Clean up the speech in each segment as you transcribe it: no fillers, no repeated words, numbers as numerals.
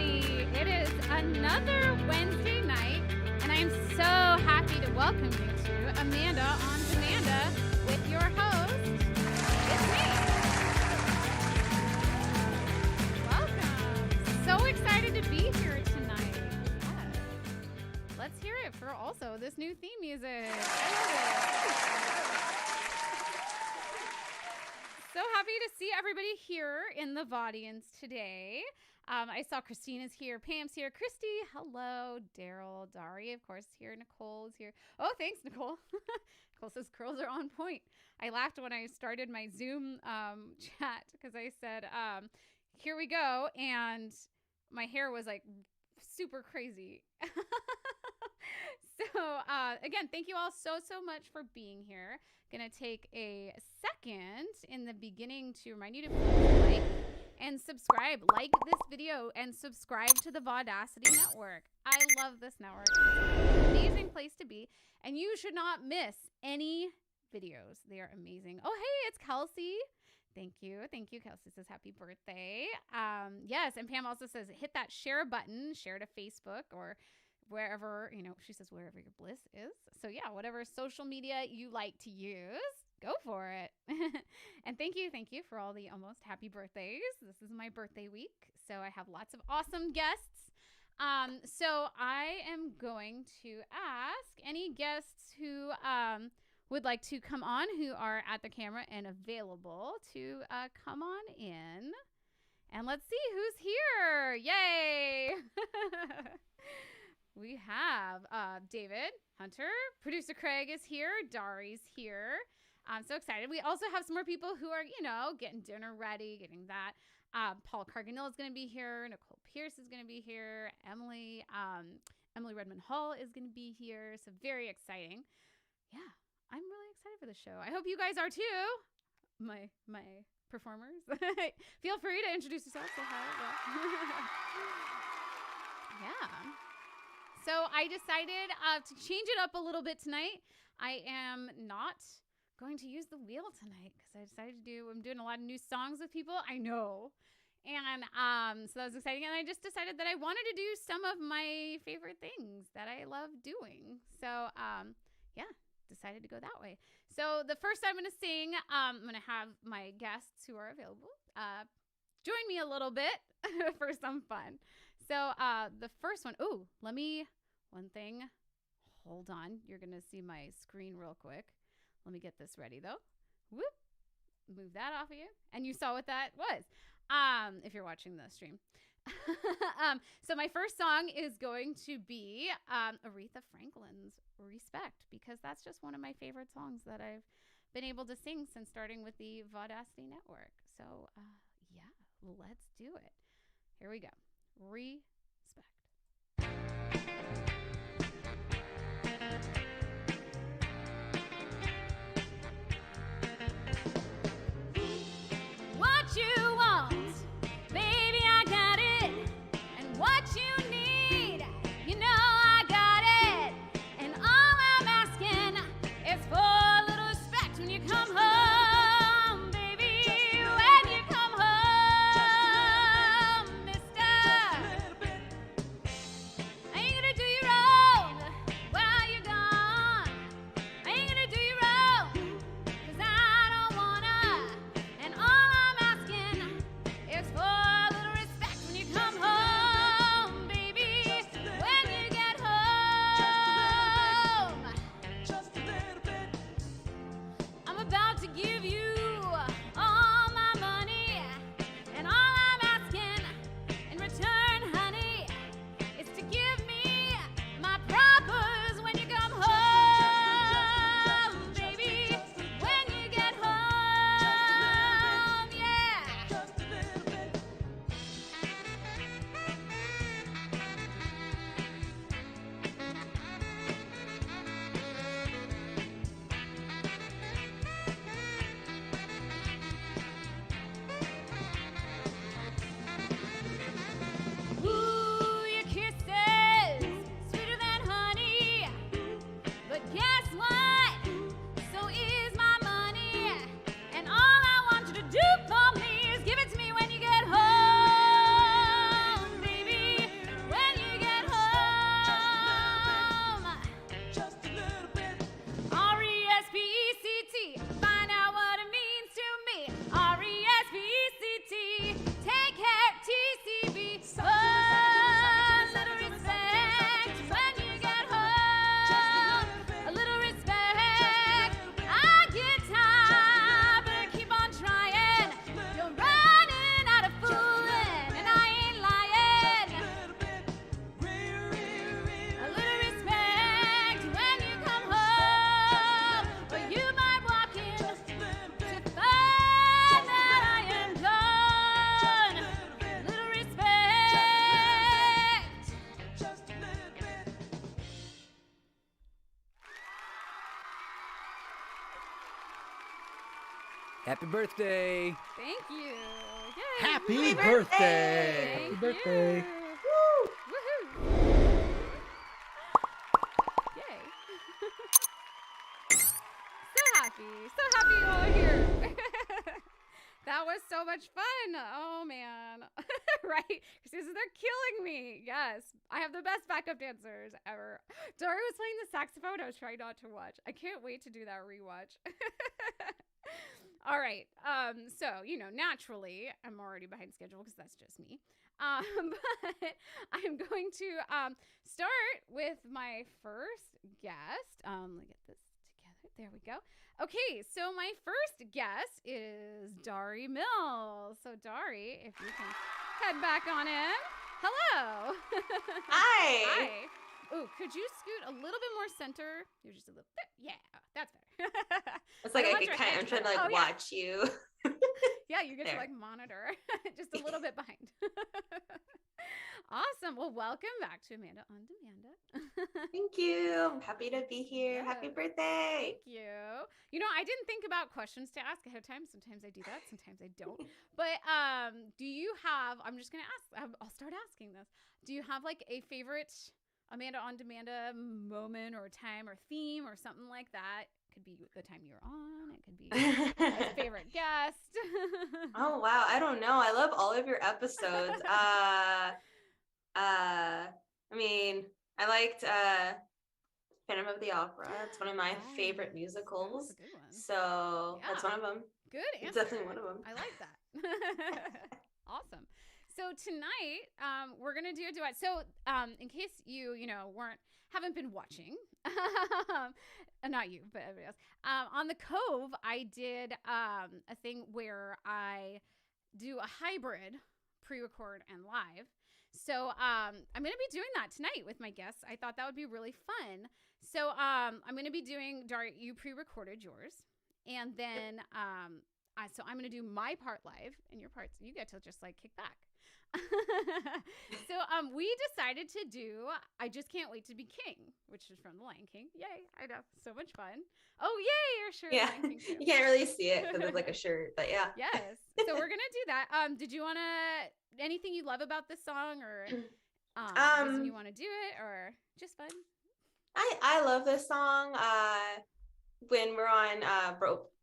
everybody. It is another Wednesday night, and I'm so happy to welcome you to Amanda on Demanda with your host. It's me. Welcome. So excited to be here tonight. Yes. Let's hear it for also this new theme music. I love it. So happy to see everybody here in the audience today. I saw Christina's here, Pam's here, Christy, hello, Daryl, Dari, of course, here, Nicole's here. Oh, thanks, Nicole. Nicole says curls are on point. I laughed when I started my Zoom chat because I said, here we go, and my hair was like super crazy. So, again, thank you all so much for being here. Gonna take a second in the beginning to remind you to like and subscribe. Like this video and subscribe to the Vaudacity network. I love this network. It's an amazing place to be, and you should not miss any videos. They are amazing. Oh, hey, it's Kelsey. Thank you. Kelsey says happy birthday. Yes, and Pam also says hit that share button, share to Facebook or wherever, she says wherever your bliss is. So yeah, whatever social media you like to use, go for it. And thank you for all the almost happy birthdays. This is my birthday week, so I have lots of awesome guests. So I am going to ask any guests who would like to come on, who are at the camera and available to come on in. And let's see who's here. Yay! We have David, Hunter, producer Craig is here, Dari's here. I'm so excited. We also have some more people who are, getting dinner ready, getting that. Paul Carganil is going to be here. Nicole Pierce is going to be here. Emily Redmond Hall is going to be here. So very exciting. Yeah, I'm really excited for the show. I hope you guys are too. My performers. Feel free to introduce yourself. Say hi. Yeah. So I decided to change it up a little bit tonight. I am not going to use the wheel tonight because I decided I'm doing a lot of new songs with people. I know. And so that was exciting. And I just decided that I wanted to do some of my favorite things that I love doing. So, yeah, decided to go that way. So the first I'm going to sing, I'm going to have my guests who are available join me a little bit for some fun. So the first one, one thing, hold on. You're going to see my screen real quick. Let me get this ready though. Whoop, move that off of you. And you saw what that was, if you're watching the stream. So my first song is going to be Aretha Franklin's Respect, because that's just one of my favorite songs that I've been able to sing since starting with the Vaudacity network. So yeah, let's do it. Here we go. Respect. What you want, baby, I got it. And what you need, I got it. And all I'm asking is for a little respect when you come home, baby. When you come home, mister. Happy birthday. Thank you. Yay. Happy birthday. Thank Happy birthday. you. Woo! Woohoo. Yay. So happy you all are here. That was so much fun. Oh man. Right? Because they're killing me. Yes. I have the best backup dancers ever. Dory was playing the saxophone. I was trying not to watch. I can't wait to do that rewatch. All right. So, naturally, I'm already behind schedule because that's just me. But I'm going to start with my first guest. Let me get this together. There we go. Okay, so my first guest is Dari Mills. So, Dari, if you can head back on in. Hello. Hi. Hi. Ooh, could you scoot a little bit more center? You're just a little bit. Yeah, that's better. It's like I'm trying to watch you. Yeah, you get there. to monitor just a little bit behind. Awesome. Well, welcome back to Amanda on Demanda. Thank you. I'm happy to be here. Yeah. Happy birthday. Thank you. I didn't think about questions to ask ahead of time. Sometimes I do that. Sometimes I don't. But do you have, I'm just going to ask, I'll start asking this. Do you have a favorite Amanda on Demanda moment or time or theme or something like that? It could be the time you're on. It could be a favorite guest. Oh, wow. I don't know. I love all of your episodes. I liked Phantom of the Opera. It's one of my favorite musicals. That's a good one. So Yeah. that's one of them. Good answer. It's definitely one of them. I like that. Awesome. So tonight, we're gonna do a duet. So, in case you haven't been watching, not you, but everybody else, on the Cove, I did a thing where I do a hybrid pre-record and live. So I'm gonna be doing that tonight with my guests. I thought that would be really fun. So I'm gonna be doing, Dari, you pre-recorded yours, and then so I'm gonna do my part live, and your parts you get to just kick back. So we decided to do I Just Can't Wait to Be King, which is from The Lion King. Yay, I know, so much fun. Oh yay, your shirt. Yeah, Lion King too. you can't really see it because it's a shirt, but yeah. Yes. So we're gonna do that. Did you anything you love about this song, or reason you want to do it, or just fun? I love this song. When we're on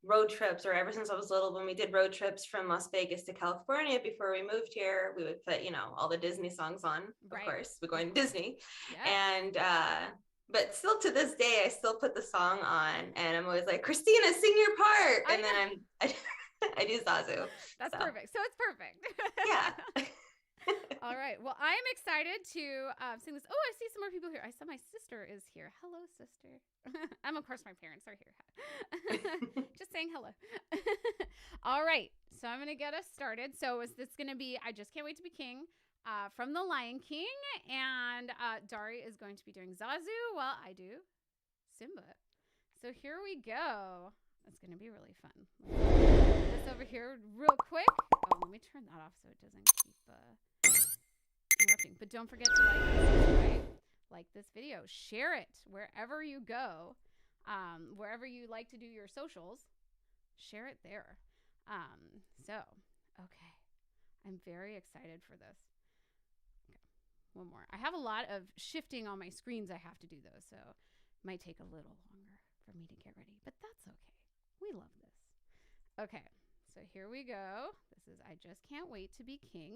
road trips, or ever since I was little, when we did road trips from Las Vegas to California before we moved here, we would put all the Disney songs on. Of course, we're going to Disney, and but still to this day, I still put the song on, and I'm always like, Christina, sing your part, and then I do Zazu. That's perfect. So it's perfect. Yeah. All right. Well, I'm excited to sing this. Oh, I see some more people here. I saw my sister is here. Hello, sister. Of course, my parents are here. Just saying hello. All right. So I'm going to get us started. So is this going to be I Just Can't Wait to Be King from The Lion King. And Dari is going to be doing Zazu while I do Simba. So here we go. It's going to be really fun. Let's this over here real quick. Oh, let me turn that off so it doesn't keep interrupting. But don't forget to like this, right? Like this video. Share it wherever you go. Wherever you like to do your socials. Share it there. Okay. I'm very excited for this. Okay. One more. I have a lot of shifting on my screens I have to do, though, so it might take a little longer for me to get ready. But that's okay. We love this. Okay. So here we go. This is I Just Can't Wait to Be King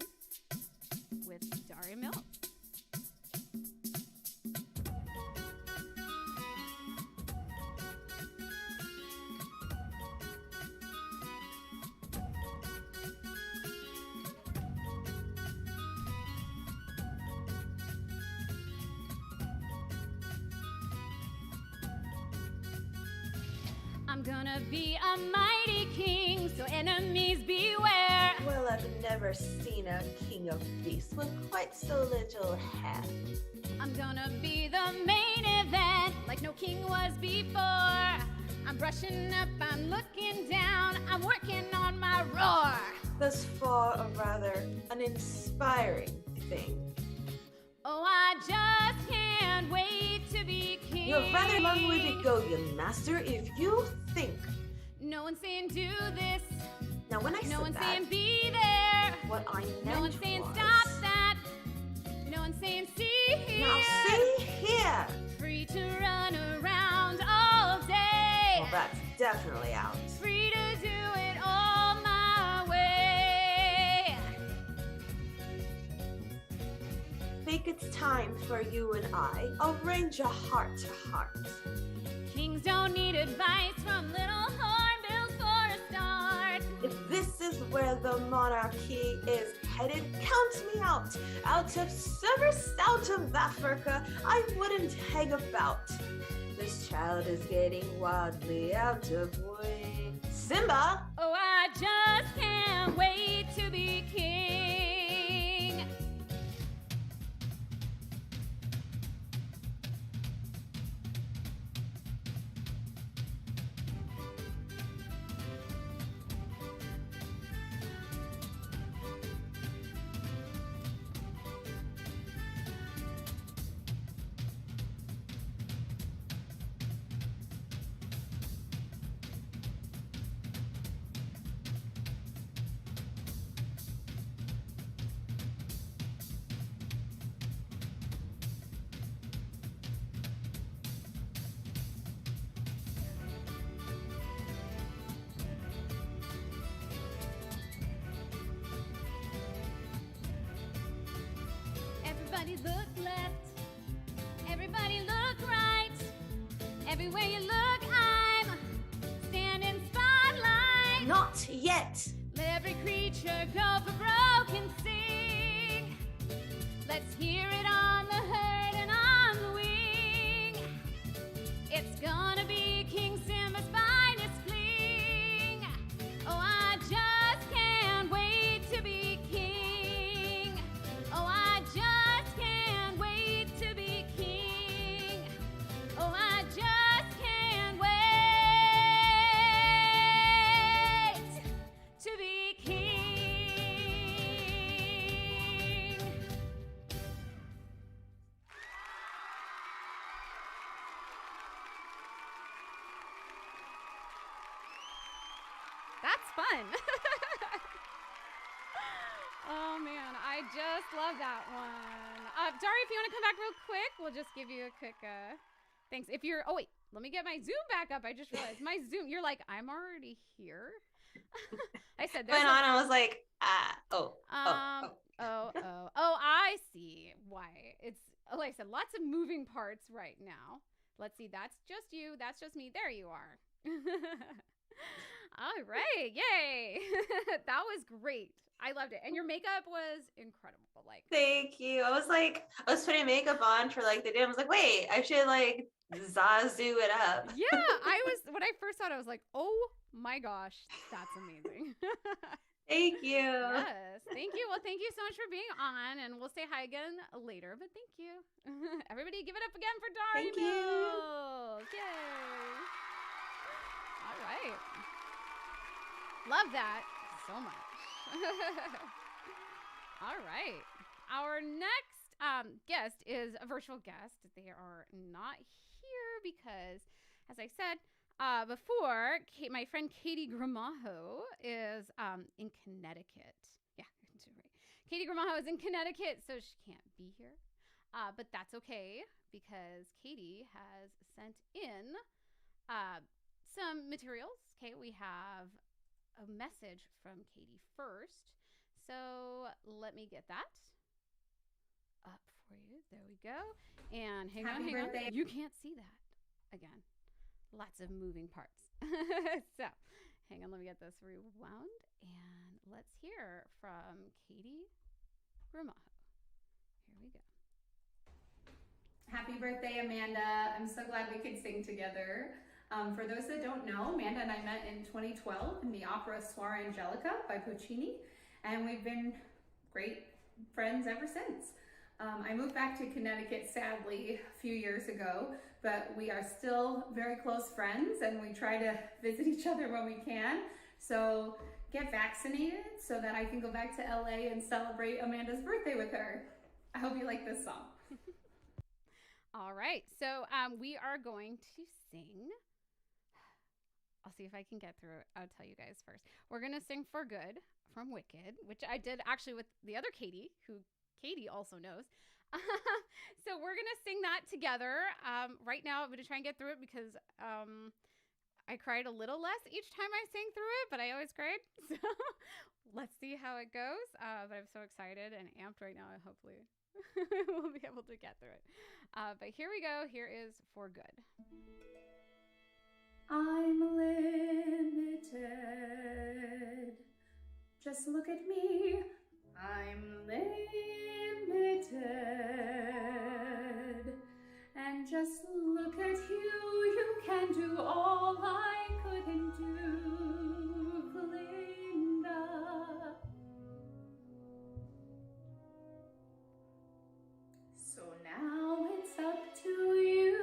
with Dari Mills. I'm gonna be a mighty king, so enemies beware. Well, I've never seen a king of beasts with quite so little hair. I'm gonna be the main event, like no king was before. I'm brushing up, I'm looking down, I'm working on my roar. Thus far, a rather uninspiring thing. Oh, I just can't wait to be king. You have rather long way to go, young master, if you think no one's saying do this. Now when I No said one's that, saying be there. what I meant No one's saying was, stop that. No one's saying see here. Now see here. Free to run around all day. Well, that's definitely out. Free to do it all my way. Think it's time for you and I arrange a heart to heart. Kings don't need advice from little hornbills for a start. If this is where the monarchy is headed, count me out. Out of summer south of Africa, I wouldn't hang about. This child is getting wildly out of way. Simba! Oh, I just can't wait to be king. Everybody look left. Everybody look right. Everywhere you look, I'm standing spotlight. Not yet! Let every creature go for broke and sing. Let's hear it on the herd and on the wing. It's gonna be King Simba's finest fling. Oh, I just can't wait to be king. Oh, I just can't wait to be king. Oh, I just can't wait to be king. That's fun. Oh man, I just love that one. Dari, if you want to come back real quick, we'll just give you a quick thanks. If you're, oh wait, let me get my Zoom back up. I just realized my Zoom, you're like, I'm already here. I said there's Went on, I was like, oh, I see why. It's, like I said, lots of moving parts right now. Let's see, that's just you, that's just me. There you are. All right, yay. That was great. I loved it. And your makeup was incredible. Like, thank you. I was putting makeup on for like the day. I was like, wait, I should like Zazu it up. yeah, when I first saw it, I was like, oh my gosh, that's amazing. Thank you. Yes, thank you. Well, thank you so much for being on, and we'll say hi again later, but thank you. Everybody give it up again for Dari Thank you. Mills. Yay. All right. Love that so much. All right. Our next guest is a virtual guest. They are not here because, as I said before, my friend Katie Gramajo is in Connecticut. Yeah, that's right. Katie Gramajo is in Connecticut, so she can't be here. But that's okay because Katie has sent in some materials. Okay, we have a message from Katie first. So let me get that up for you. There we go. And hang on. You can't see that. Again, lots of moving parts. So hang on, let me get this rewound. And let's hear from Katie Gramajo. Here we go. Happy birthday, Amanda. I'm so glad we could sing together. For those that don't know, Amanda and I met in 2012 in the opera Suor Angelica by Puccini, and we've been great friends ever since. I moved back to Connecticut, sadly, a few years ago, but we are still very close friends, and we try to visit each other when we can. So get vaccinated so that I can go back to LA and celebrate Amanda's birthday with her. I hope you like this song. All right, so we are going to sing I'll see if I can get through it. I'll tell you guys first. We're going to sing For Good from Wicked, which I did actually with the other Katie, who Katie also knows. So we're going to sing that together. Right now, I'm going to try and get through it because I cried a little less each time I sang through it, but I always cried. So let's see how it goes. But I'm so excited and amped right now. Hopefully we'll be able to get through it. But here we go. Here is For Good. I'm limited. Just look at me. I'm limited. And just look at you. You can do all I couldn't do, Linda. So now it's up to you.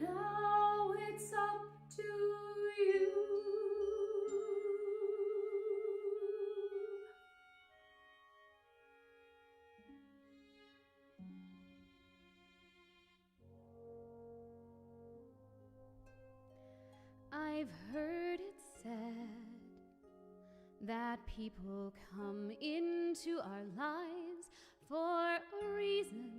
Now it's up to you. I've heard it said that people come into our lives for a reason,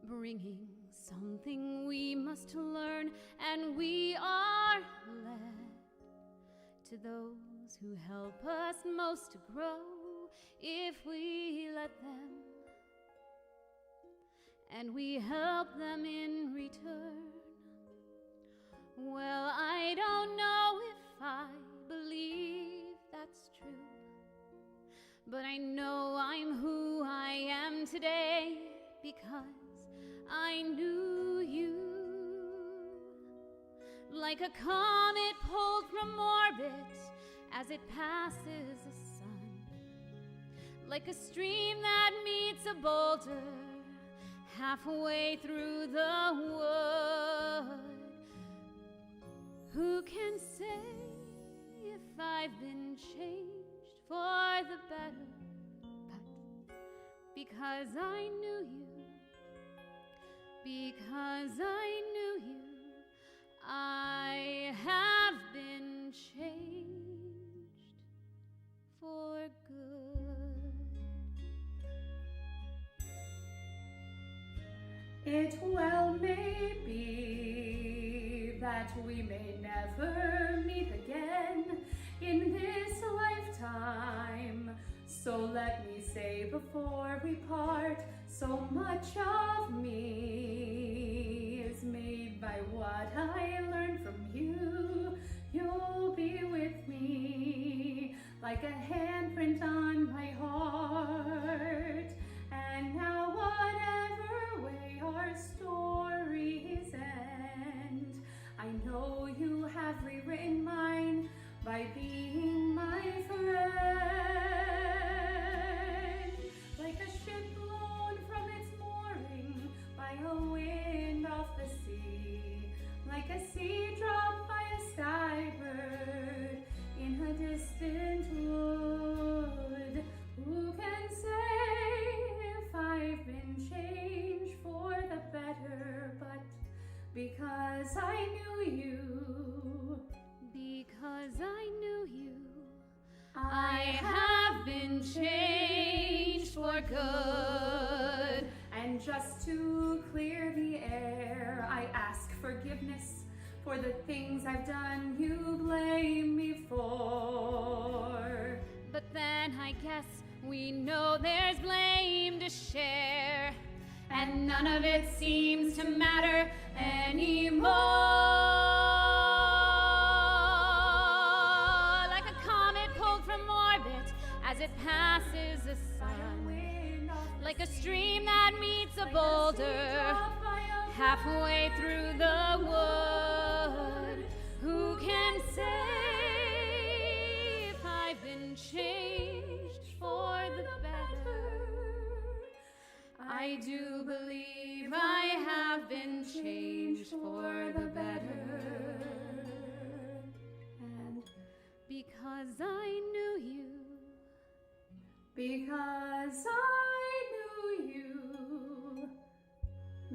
bringing something we must learn, and we are led to those who help us most to grow if we let them, and we help them in return. Well, I don't know if I believe that's true, but I know I'm who I am today because I knew you. Like a comet pulled from orbit as it passes the sun, like a stream that meets a boulder halfway through the wood. Who can say if I've been changed for the better? But because I knew you, because I knew you, I have been changed for good. It well may be that we may never meet again in this lifetime. So let me say before we part, so much of me is made by what I learned from you. You'll be with me like a handprint on my heart. And now whatever way our stories end, I know you have rewritten mine by being my friend. Like a ship blown from its mooring by a wind off the sea, like a sea drop by a sky bird in a distant wood. Who can say if I've been changed for the better? But because I knew you, because I knew you, I have been changed for good. And just to clear the air, I ask forgiveness for the things I've done you blame me for. But then I guess we know there's blame to share, and none of it seems to matter anymore. Like a comet pulled from orbit as it passes the sun, like a stream that meets a boulder halfway through the wood. Who can say if I've been changed for the better? I do believe I have been changed for the better. And because I knew you, because I knew you,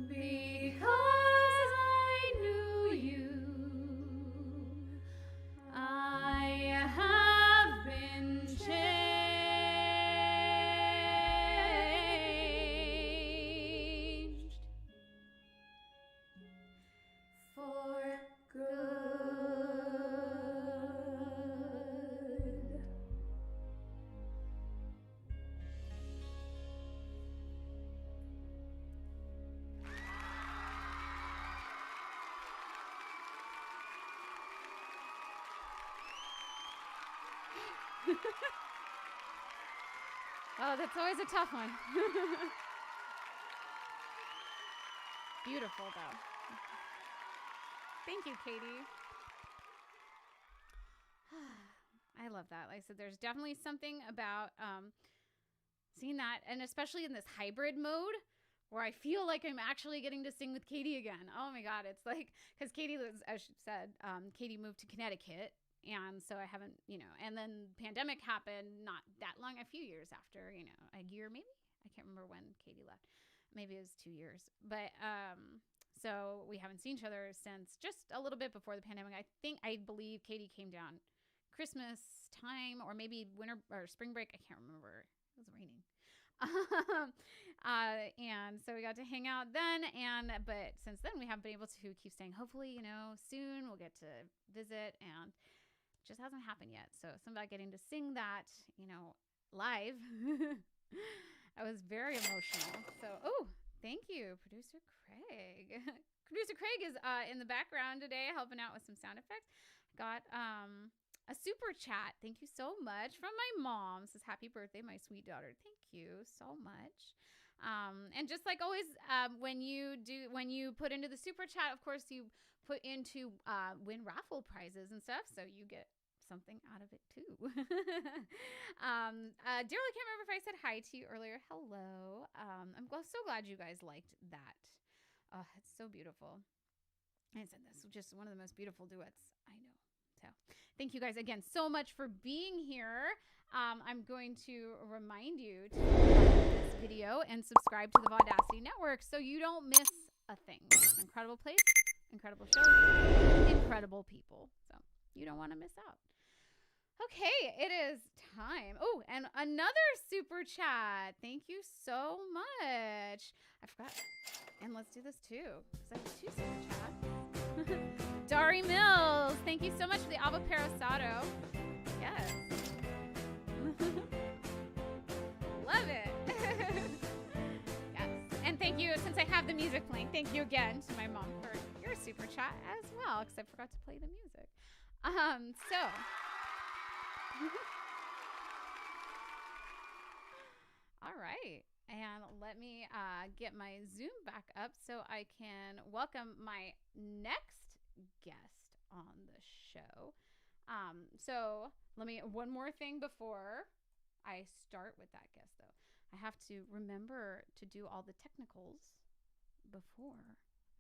because Oh, that's always a tough one. Beautiful, though. Thank you, Katie. I love that. Like I said, there's definitely something about seeing that, and especially in this hybrid mode where I feel like I'm actually getting to sing with Katie again. Oh my God. It's like, because Katie lives, as she said, Katie moved to Connecticut. And so I haven't, and then pandemic happened not that long, a few years after, a year maybe. I can't remember when Katie left. Maybe it was 2 years. But so we haven't seen each other since just a little bit before the pandemic. I believe Katie came down Christmas time or maybe winter or spring break. I can't remember. It was raining. And so we got to hang out then. But since then we haven't been able to keep staying. Hopefully, soon we'll get to visit, and just hasn't happened yet. So something about getting to sing that, live. I was very emotional. So, thank you, Producer Craig. Producer Craig is in the background today helping out with some sound effects. Got a super chat. Thank you so much from my mom. Says happy birthday, my sweet daughter. Thank you so much. And just like always, when you put into the super chat, of course, you put into win raffle prizes and stuff. So you get something out of it too. Daryl, I can't remember if I said hi to you earlier. Hello. I'm so glad you guys liked that. Oh, it's so beautiful. I said this was just one of the most beautiful duets I know. So thank you guys again so much for being here. I'm going to remind you to like this video and subscribe to the Vaudacity Network so you don't miss a thing. It's an incredible place, incredible shows, incredible people. So you don't want to miss out. Okay, it is time. Oh, and another super chat. Thank you so much. I forgot. And let's do this too, because I have 2 super chats. Dari Mills, thank you so much for the Ava Parasado. Yes. Love it. Yes. And thank you, since I have the music playing, thank you again to my mom for your super chat as well, because I forgot to play the music. All right. And let me get my Zoom back up so I can welcome my next guest on the show. So let me, one more thing before I start with that guest though. I have to remember to do all the technicals before.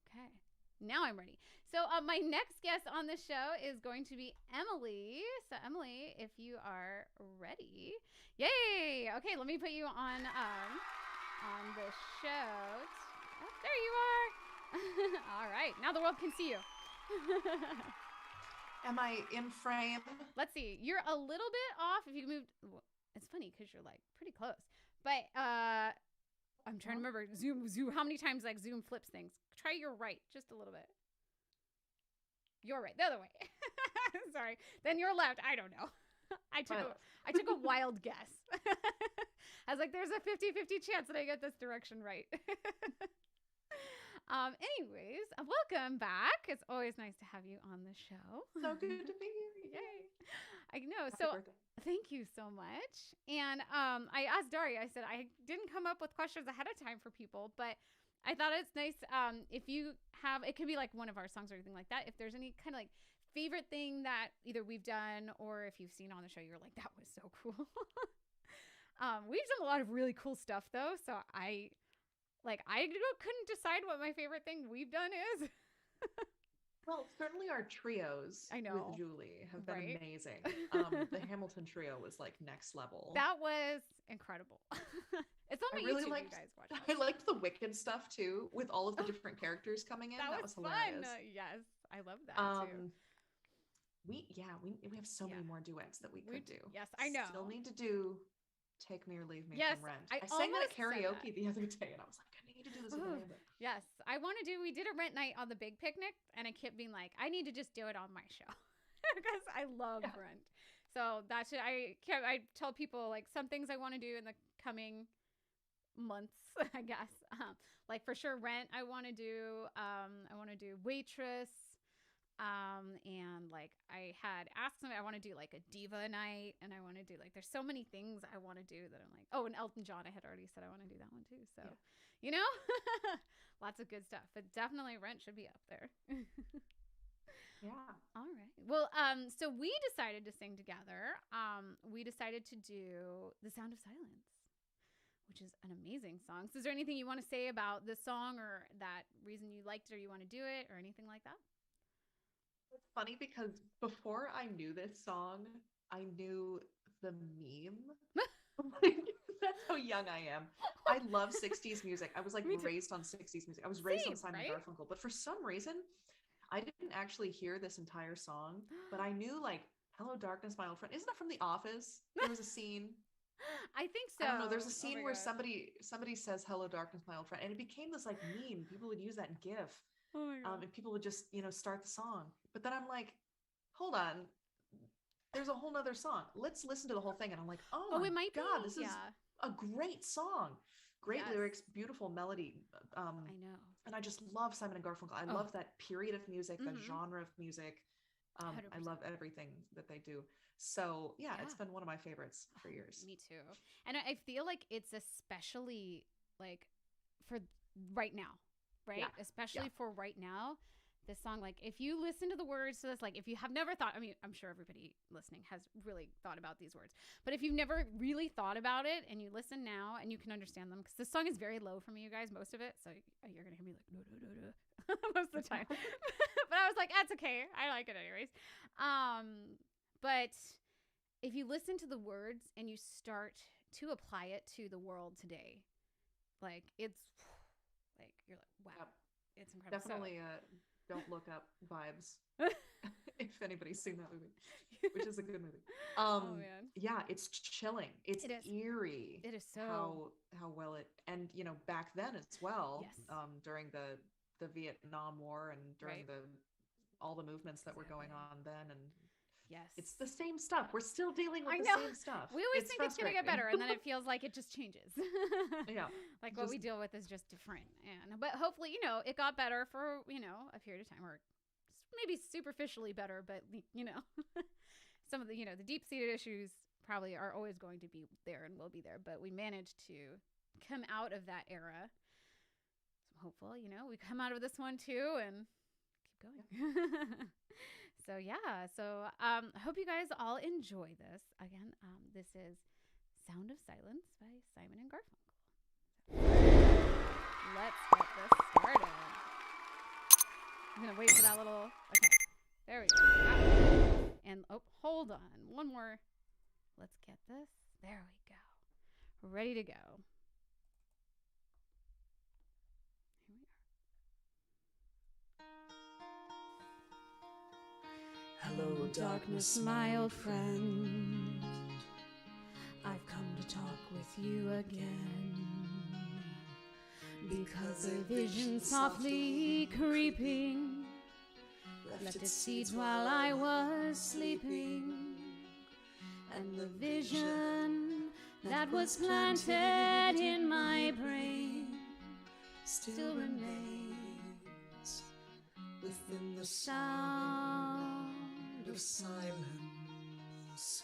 Okay. Now I'm ready. So my next guest on the show is going to be Emily. So Emily, if you are ready. Yay! Okay, let me put you on the show. Oh, there you are. All right, now the world can see you. Am I in frame? Let's see. You're a little bit off. If you moved, it's funny because you're like pretty close. But I'm trying to remember Zoom. How many times like Zoom flips things? Try your right just a little bit. Your right, the other way. Sorry. Then your left. I don't know. I took a wild guess. I was like, there's a 50-50 chance that I get this direction right. Anyways, welcome back. It's always nice to have you on the show. So good to be here. Yay. I know. Happy birthday. Thank you so much. And I asked Daria, I said, I didn't come up with questions ahead of time for people, but I thought it's nice if you have, it could be like one of our songs or anything like that. If there's any kind of like favorite thing that either we've done or if you've seen on the show, you're like, that was so cool. We've done a lot of really cool stuff though. So I couldn't decide what my favorite thing we've done is. Well, certainly our trios I know. with Julie have been Right? amazing. The Hamilton trio was like next level. That was incredible. It's on my really YouTube, liked, you guys watch it. I liked the Wicked stuff too, with all of the different characters coming in. That was hilarious. Fun. Yes, I love that too. We have so many more duets that we could do. Yes, I know. Still need to do Take Me or Leave Me Yes, from Rent. I I sang that at almost said karaoke that. the other day, and I was like, I need to do this with Amanda. Yes, we did a rent night on the Big Picnic, and I kept being like, I need to just do it on my show because I love Rent. So that's it. I tell people like some things I want to do in the coming months, I guess. Like for sure, Rent. I want to do Waitress. And like I had asked somebody, I want to do like a diva night, and I want to do like, there's so many things I want to do that I'm like, oh, and Elton John, I had already said I want to do that one too. So, you know, lots of good stuff, but definitely Rent should be up there. Yeah. All right. Well, so we decided to sing together. We decided to do The Sound of Silence, which is an amazing song. So is there anything you want to say about this song, or that reason you liked it, or you want to do it, or anything like that? It's funny because before I knew this song, I knew the meme. That's how young I am. I love 60s music. I was like raised on 60s music. I was raised on Simon and Garfunkel, but for some reason, I didn't actually hear this entire song, but I knew like "Hello Darkness, My Old Friend." Isn't that from The Office? There was a scene. I think so. I don't know. There's a scene where gosh. somebody says "Hello Darkness, My Old Friend," and it became this like meme. People would use that in GIF. Oh my God. And people would just, start the song. But then I'm like, hold on, there's a whole nother song. Let's listen to the whole thing. And I'm like, oh my it might God, be. this is a great song. Great lyrics, beautiful melody. I know. And I just love Simon and Garfunkel. I love that period of music, that genre of music. I love everything that they do. So yeah, it's been one of my favorites for years. Me too. And I feel like it's especially like for right now, right? Yeah. Especially for right now. This song, like if you listen to the words to this, like if you have never thought, I mean, I'm sure everybody listening has really thought about these words, but if you've never really thought about it and you listen now and you can understand them, because this song is very low for me, you guys, most of it. So you're going to hear me like, no, no, no, no, most of the time. But I was like, that's okay. I like it anyways. But if you listen to the words and you start to apply it to the world today, like it's like, you're like, wow, it's incredible. Definitely Don't Look Up vibes. If anybody's seen that movie, which is a good movie. Oh man. Yeah, it's chilling. It is eerie. It is so how well it, and back then as well. Yes. During the Vietnam War and during all the movements that were going on then, and it's the same stuff. We're still dealing with the same stuff. We always think it's gonna get better, and then it feels like it just changes. Yeah. Like what we deal with is just different. But hopefully, it got better for, a period of time, or maybe superficially better, but some of the, the deep-seated issues probably are always going to be there and will be there, but we managed to come out of that era. So I'm hopeful, we come out of this one too and keep going. So yeah, I hope you guys all enjoy this. Again, this is Sound of Silence by Simon and Garfunkel. Let's get this started. I'm going to wait for that little, okay, there we go. And, hold on, one more. Let's get this. There we go. We're ready to go. Here we are. Hello, darkness, my old friend. I've come to talk with you again. Because a vision softly creeping left its seeds while I was sleeping. And the vision that was planted in my brain still remains within the sound of silence.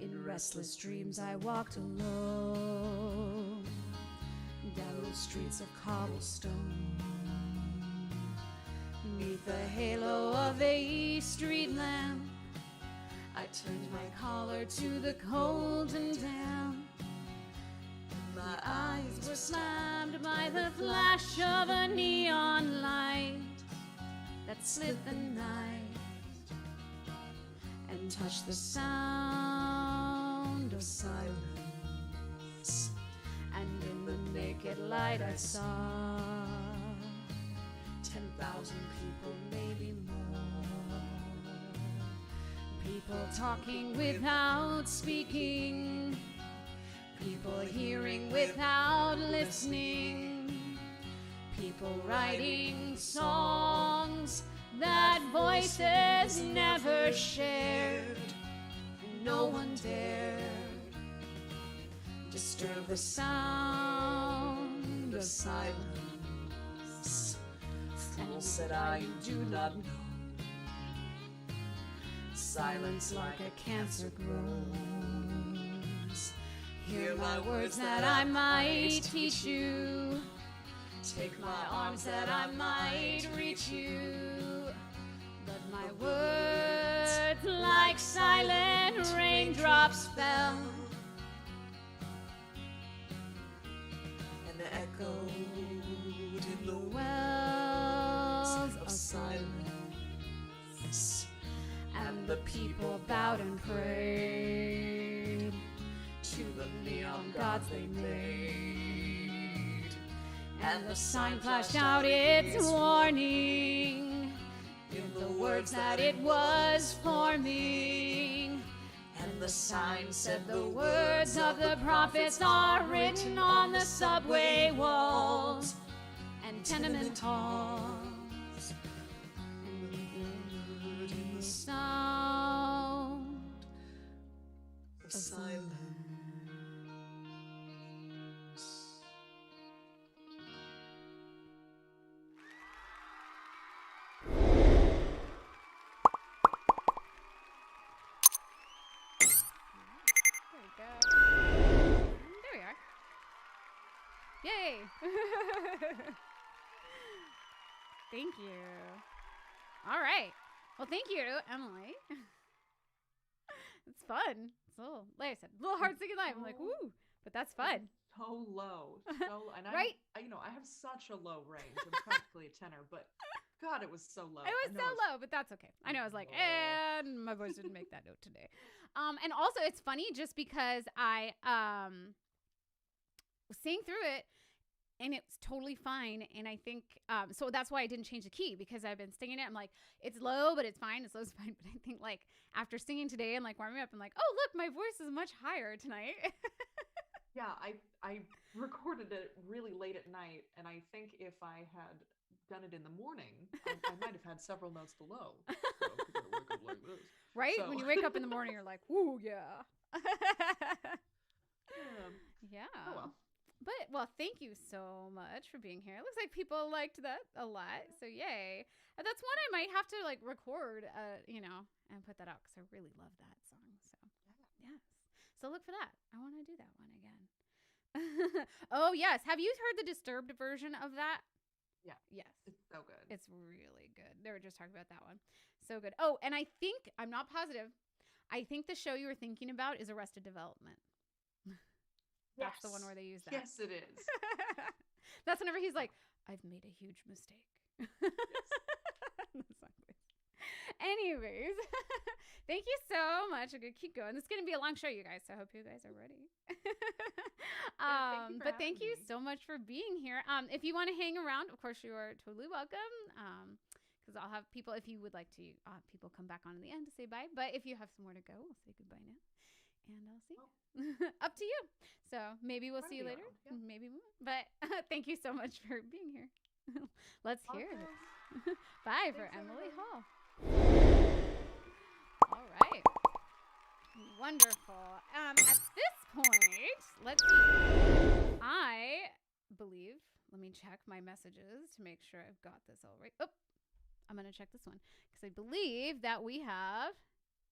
In restless dreams I walked alone down the streets of cobblestone. Neath the halo of a street lamp, I turned my collar to the cold and damp. My eyes were slammed by the flash of a neon light that split the night and touched the sound of silence. And in the naked light I saw 10,000 people, maybe more. People talking without speaking, people hearing without listening, people writing songs that voices never shared. No one dared disturb the sound of silence. Fool, said I, you do not know silence like a cancer grows. Hear my words that I might teach you. Take my arms that I might reach you. But my words like silent raindrops fell and echoed in the wells of silence. And the people bowed and prayed to the neon gods they made. And the sign flashed out its warning in the words that it was forming. And the sign said the words of the prophets are written on the subway walls and tenement halls. And in the sound of silence. There we are. Yay! Thank you. All right. Well, thank you, Emily. It's fun. It's a little, like I said, a little hard singing live. I'm like, woo, but that's fun. So low. And Right? I have such a low range. I'm practically a tenor, but God, it was so low. It was so low, but that's okay. I know. I was like, and my voice didn't make that note today. And also, it's funny just because I sang through it, and it's totally fine. And I think so that's why I didn't change the key, because I've been singing it. I'm like, it's low, but it's fine. It's low, it's fine. But I think like after singing today and like warming up, I'm like, oh look, my voice is much higher tonight. Yeah, I recorded it really late at night, and I think if I had done it in the morning, I might have had several notes below. So, 'cause I wake up like this. Right? So- When you wake up in the morning, you're like, ooh, yeah. Yeah. Oh well. But, well, thank you so much for being here. It looks like people liked that a lot. So, yay. That's one I might have to, like, record, and put that out, because I really love that song. So, yes. So, look for that. I want to do that one again. Oh, yes. Have you heard the Disturbed version of that? Yeah. Yes. It's so good. It's really good. They were just talking about that one. So good. Oh, and I think, I'm not positive, I think the show you were thinking about is Arrested Development. That's the one where they use that. Yes, it is. That's whenever he's like, I've made a huge mistake. Anyways, thank you so much. I'm going to keep going. This is going to be a long show, you guys, so I hope you guys are ready. Thank you so much for being here. If you want to hang around, of course, you are totally welcome. Because I'll have people, if you would like to, people come back on in the end to say bye. But if you have somewhere to go, we'll say goodbye now. And I'll see you. Up to you. So maybe we'll see you later. Yeah. Maybe we won't. But thank you so much for being here. Let's hear it. Bye. Thanks for Emily Hall. All right. Wonderful. At this point, let's see. I believe, let me check my messages to make sure I've got this all right. Oh, I'm going to check this one, because I believe that we have,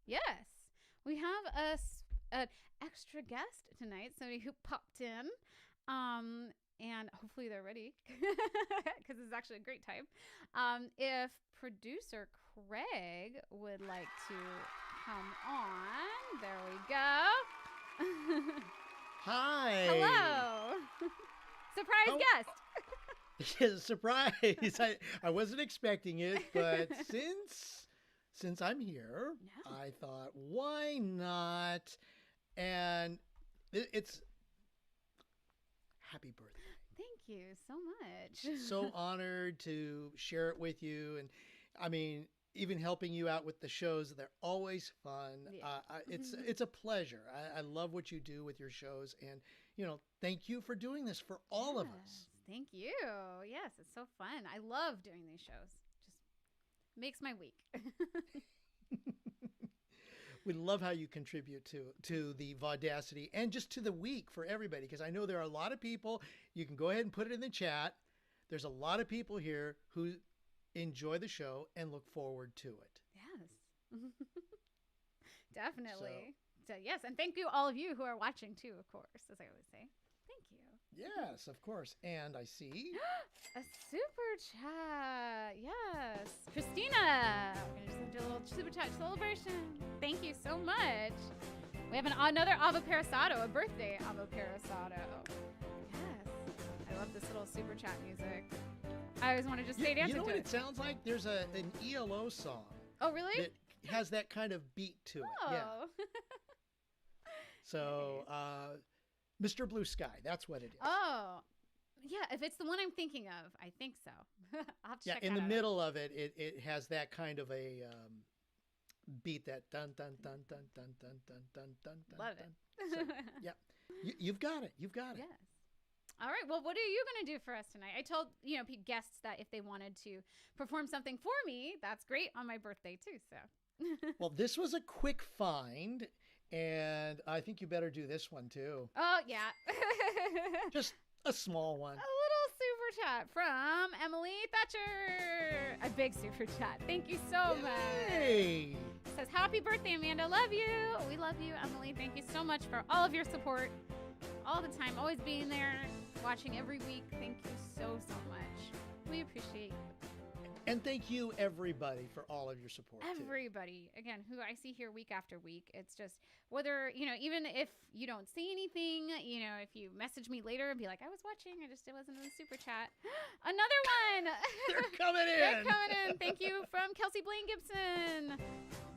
yes, we have an extra guest tonight, somebody who popped in, and hopefully they're ready, because it's actually a great time. If producer Craig would like to come on, there we go. Hi. Hello. Surprise guest. Surprise. I wasn't expecting it, but since I'm here, Yeah. I thought, why not? And it's happy birthday. Thank you so much. So honored to share it with you. And I mean, even helping you out with the shows, they're always fun. Yeah. It's a pleasure. I love what you do with your shows. And, thank you for doing this for all of us. Thank you. Yes, it's so fun. I love doing these shows. Just makes my week. We love how you contribute to the Vaudacity and just to the week for everybody, because I know there are a lot of people. You can go ahead and put it in the chat. There's a lot of people here who enjoy the show and look forward to it. Yes. Definitely. So, yes, and thank you all of you who are watching too, of course, as I always say. Thank you. Yes, of course. And I see. A super chat. Yes. Christina. We're going to do a little super chat celebration. Thank you so much. We have another Avo Parasato, a birthday Avo Parasato. Yes. I love this little super chat music. I always want to just stay dancing You know to what it. it sounds like? There's an ELO song Oh, really? that has that kind of beat to it. Oh. Yeah. So, Mr. Blue Sky, that's what it is. Oh. Yeah, if it's the one I'm thinking of, I think so. I'll have to check in that the out. middle of it, it has that kind of a beat, that dun dun dun dun dun dun dun dun dun dun. Love dun. it. So, yeah, you've got it. You've got it. Yes. All right. Well, what are you going to do for us tonight? I told, guests that if they wanted to perform something for me, that's great on my birthday too. So. Well, this was a quick find, and I think you better do this one too. Oh, yeah. Just a small one. A little super chat from Emily Thatcher. A big super chat. Thank you so much. Hey! Says, happy birthday, Amanda. Love you. We love you, Emily. Thank you so much for all of your support. All the time. Always being there. Watching every week. Thank you so much. We appreciate you. And thank you, everybody, for all of your support. Everybody, again, who I see here week after week. It's just whether, even if you don't see anything, if you message me later and be like, I was watching, it wasn't in the super chat. Another one. They're coming in. They're coming in. Thank you from Kelsey Blaine Gibson.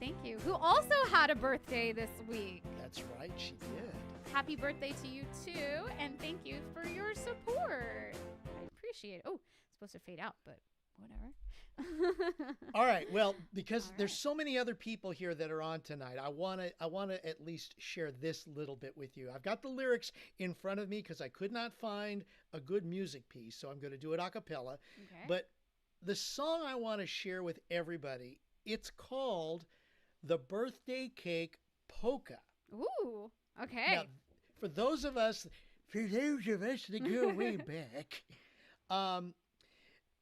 Thank you. Who also had a birthday this week. That's right. She did. Happy birthday to you, too. And thank you for your support. I appreciate it. Oh, it's supposed to fade out, but whatever. All right. Well, because All there's right. so many other people here that are on tonight, I want to at least share this little bit with you. I've got the lyrics in front of me because I could not find a good music piece, so I'm going to do it a cappella. Okay. But the song I want to share with everybody, it's called The Birthday Cake Polka. Ooh. Okay. Now, for those of us that go way back,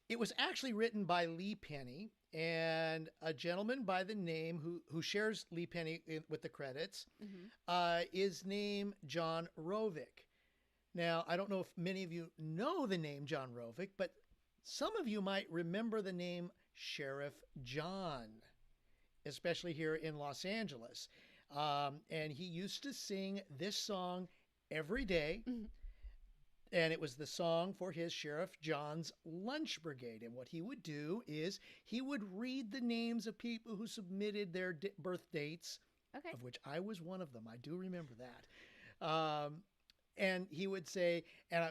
it was actually written by Lee Penny and a gentleman by the name who shares Lee Penny with the credits is named John Rovick. Now, I don't know if many of you know the name John Rovick, but some of you might remember the name Sheriff John, especially here in Los Angeles. And he used to sing this song every day. And it was the song for his Sheriff John's Lunch Brigade. And what he would do is he would read the names of people who submitted their birth dates, Okay. of which I was one of them. I do remember that. And he would say,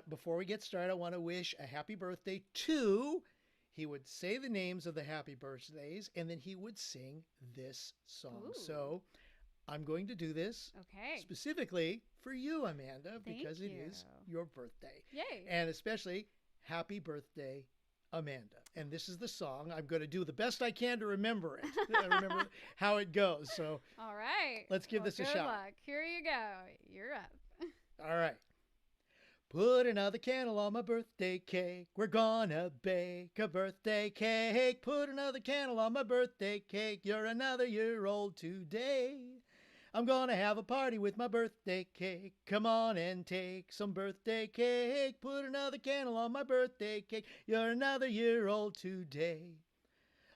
before we get started, I want to wish a happy birthday to, he would say the names of the happy birthdays, and then he would sing this song. Ooh. So I'm going to do this Okay. specifically for you, Amanda, Thank because it you. is your birthday. Yay. And especially happy birthday, Amanda. And this is the song. I'm going to do the best I can to remember it. Remember how it goes. So All right. let's give this a good shot. luck. Here you go. You're up. All right. Put another candle on my birthday cake. We're gonna bake a birthday cake. Put another candle on my birthday cake. You're another year old today. I'm gonna have a party with my birthday cake. Come on and take some birthday cake. Put another candle on my birthday cake. You're another year old today.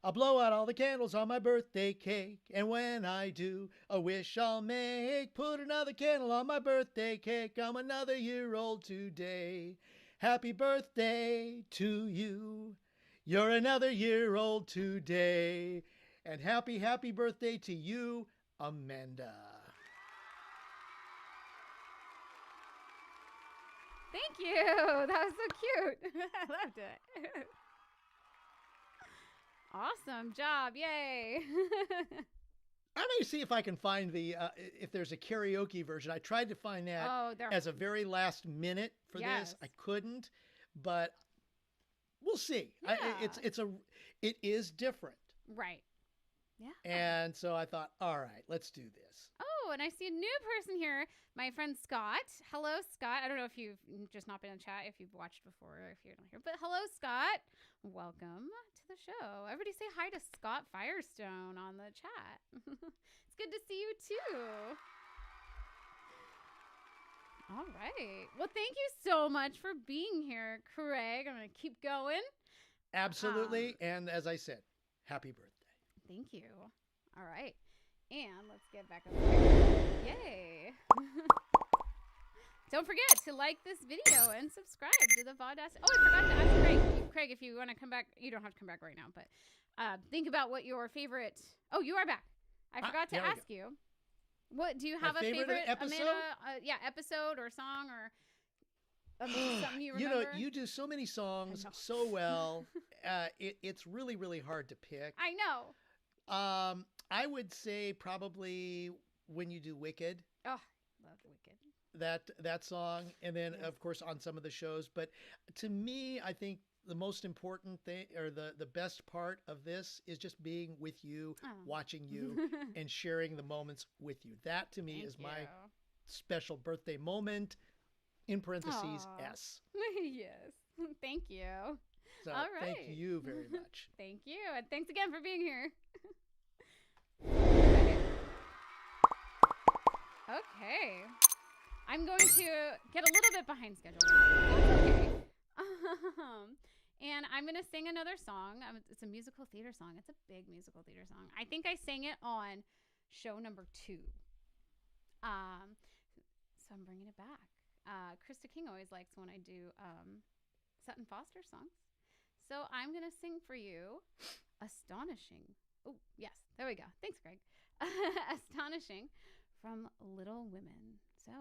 I'll blow out all the candles on my birthday cake. And when I do, a wish I'll make. Put another candle on my birthday cake. I'm another year old today. Happy birthday to you. You're another year old today. And happy, happy birthday to you, Amanda. Thank you. That was so cute. I loved it. Awesome job. Yay. I may see if I can find if there's a karaoke version. I tried to find that Oh, there. as a very last minute for Yes. this. I couldn't, but we'll see. Yeah. It is different. Right. Yeah. And so I thought, all right, let's do this. Oh, and I see a new person here. My friend Scott. Hello, Scott. I don't know if you've just not been in chat, if you've watched before, or if you're not here. But hello, Scott. Welcome to the show. Everybody say hi to Scott Firestone on the chat. It's good to see you, too. All right. Well, thank you so much for being here, Craig. I'm going to keep going. Absolutely. And as I said, happy birthday. Thank you. All right. And let's get back over here. Yay. Don't forget to like this video and subscribe to the Vaudacity. Oh, I forgot to ask Craig. Craig, if you want to come back, you don't have to come back right now, but think about what your favorite. Oh, you are back. I forgot to ask you. What do you have My a favorite episode? Amanda, episode or song or something you remember? You know, you do so many songs so well. It's really, really hard to pick. I know. I would say probably when you do Wicked. Oh, loved Wicked. That song, and then Yes. of course on some of the shows. But to me, I think the most important thing, or the best part of this, is just being with you, watching you, and sharing the moments with you. That to me is my special birthday moment. In parentheses, Aw. S. Yes. Thank you. So All thank right. you very much. Thank you. And thanks again for being here. Okay. I'm going to get a little bit behind schedule now. That's okay. And I'm going to sing another song. It's a musical theater song. It's a big musical theater song. I think I sang it on show number 2. So I'm bringing it back. Krista King always likes when I do Sutton Foster songs. So I'm going to sing for you Astonishing. Oh, yes. There we go. Thanks, Greg. Astonishing from Little Women. So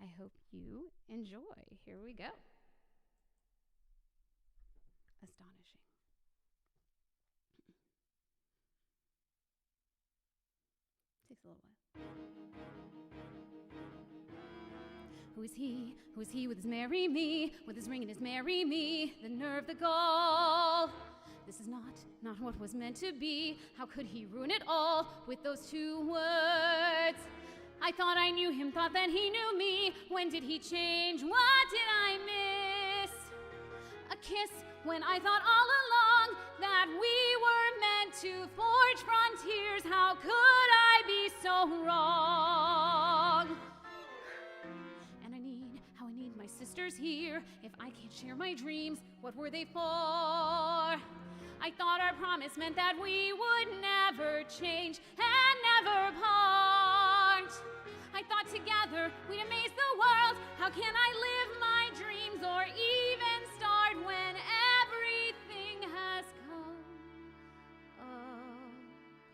I hope you enjoy. Here we go. Astonishing. Takes a little while. Who is he? Who is he with his marry me? With his ring and his marry me? The nerve, the gall. This is not what was meant to be. How could he ruin it all with those 2 words? I thought I knew him, thought that he knew me. When did he change? What did I miss? A kiss when I thought all along that we were meant to forge frontiers. How could I be so wrong? And how I need my sisters here. If I can't share my dreams, what were they for? I thought our promise meant that we would never change and never part. I thought together we'd amaze the world. How can I live my dreams or even start when everything has come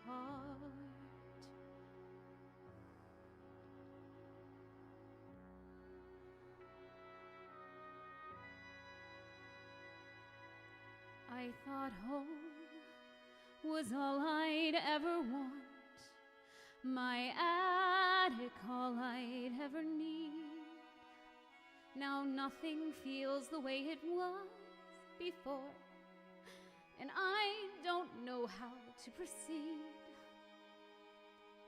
apart? I thought home was all I'd ever want, my attic all I'd ever need. Now nothing feels the way it was before, and I don't know how to proceed.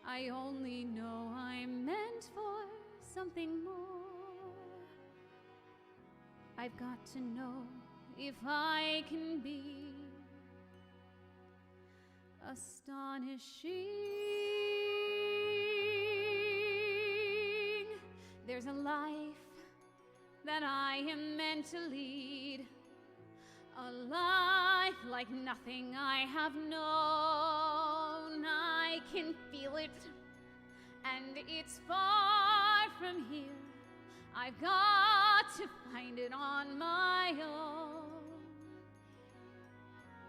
I only know I'm meant for something more. I've got to know if I can be astonishing. There's a life that I am meant to lead, a life like nothing I have known. I can feel it, and it's far from here. I've got to find it on my own.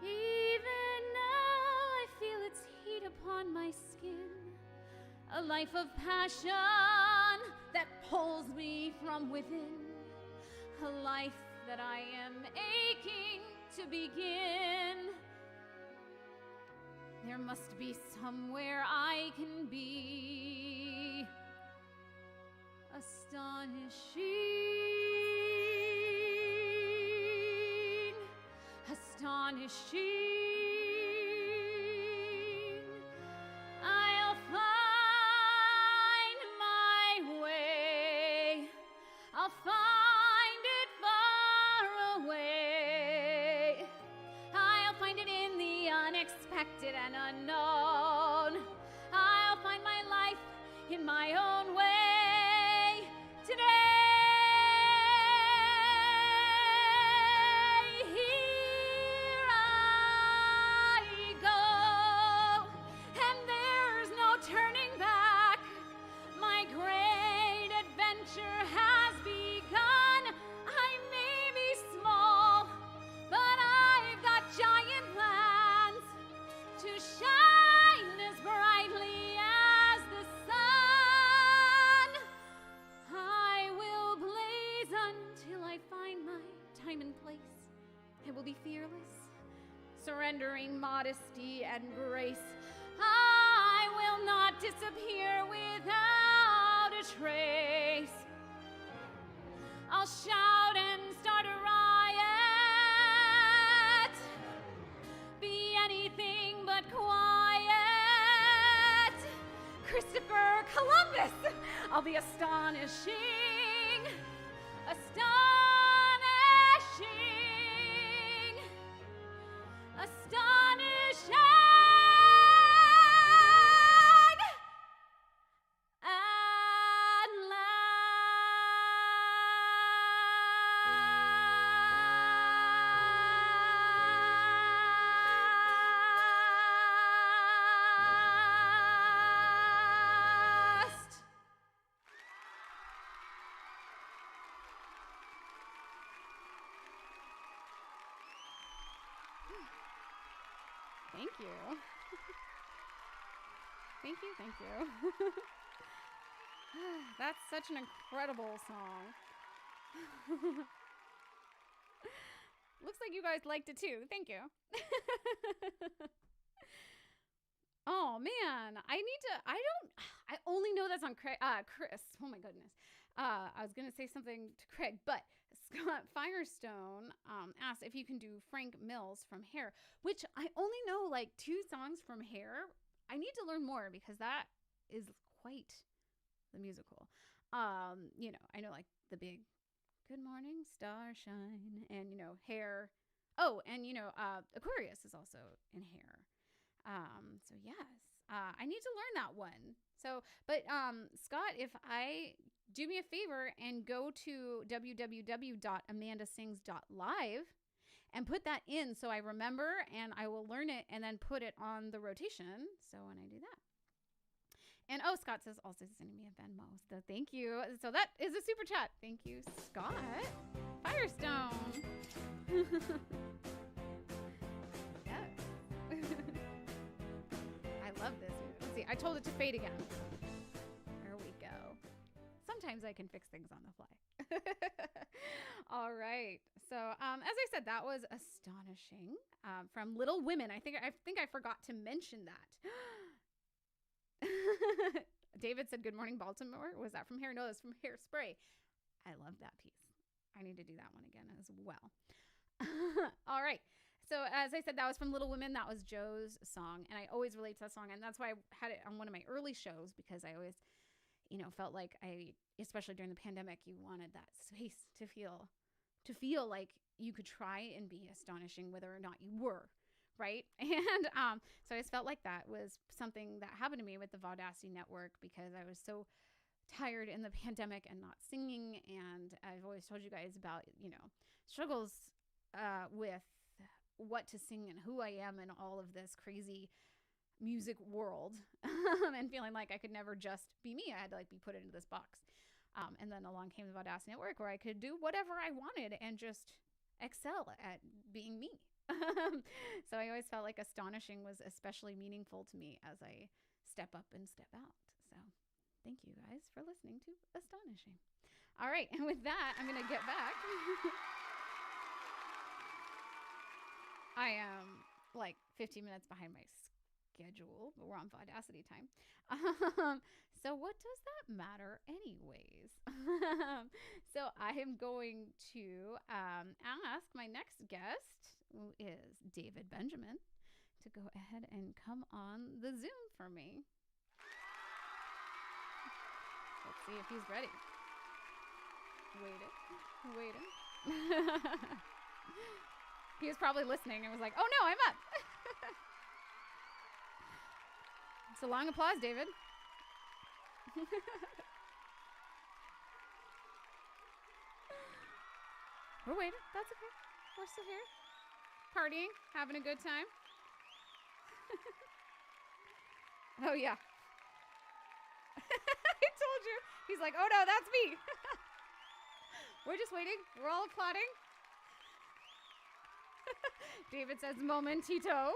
Even now I feel its heat upon my skin, a life of passion that pulls me from within, a life that I am aching to begin. There must be somewhere I can be astonishing, astonishing. I'll find unexpected and unknown. I'll find my life in my own way today. Here I go, and there's no turning back. My great adventure has begun. I may be small, but I've got giant plans to shine as brightly as the sun. I will blaze until I find my time and place. I will be fearless, surrendering modesty and grace. I will not disappear without a trace. I'll shout and start a riot, be anything but quiet. Christopher Columbus, I'll be astonishing, astonishing, astonishing. Thank you. Thank you, thank you. That's such an incredible song. Looks like you guys liked it too. Thank you. Oh man, I only know that's on Chris. Oh my goodness. I was gonna say something to Craig, but Scott Firestone asked if you can do Frank Mills from Hair, which I only know like 2 songs from Hair. I need to learn more because that is quite the musical. You know, I know like the big Good Morning Starshine and, you know, Hair. Oh, and, you know, Aquarius is also in Hair. So yes, I need to learn that one. So, but Scott, if I do me a favor and go to www.amandasings.live and put that in so I remember and I will learn it and then put it on the rotation. So when I do that. And oh, Scott says also sending me a Venmo. So thank you. So that is a super chat. Thank you, Scott. Firestone. Yes. I love this. Let's see. I told it to fade again. There we go. Sometimes I can fix things on the fly. All right. So, as I said, that was astonishing from Little Women. I think I forgot to mention that. David said, "Good morning, Baltimore." Was that from Hair? No, that's from Hairspray. I love that piece. I need to do that one again as well. All right. So as I said, that was from Little Women. That was Joe's song. And I always relate to that song. And that's why I had it on one of my early shows, because I always, you know, felt like especially during the pandemic, you wanted that space to feel like you could try and be astonishing whether or not you were. Right. And so I just felt like that was something that happened to me with the Vaudacity network, because I was so tired in the pandemic and not singing. And I've always told you guys about, you know, struggles with what to sing and who I am in all of this crazy music world and feeling like I could never just be me. I had to like be put into this box. And then along came the Vaudacity network where I could do whatever I wanted and just excel at being me. So I always felt like astonishing was especially meaningful to me as I step up and step out. So thank you guys for listening to Astonishing. All right. And with that, I'm going to get back. I am like 15 minutes behind my schedule, but we're on Vaudacity time. So what does that matter anyways? So I am going to ask my next guest, who is David Benjamin, to go ahead and come on the Zoom for me. Let's see if he's ready. Waiting. He was probably listening and was like, "Oh no, I'm up." It's a long applause, David. We're waiting. That's okay. We're still here. Partying, having a good time. Oh, yeah. I told you. He's like, oh, no, that's me. We're just waiting. We're all applauding. David says, momentito.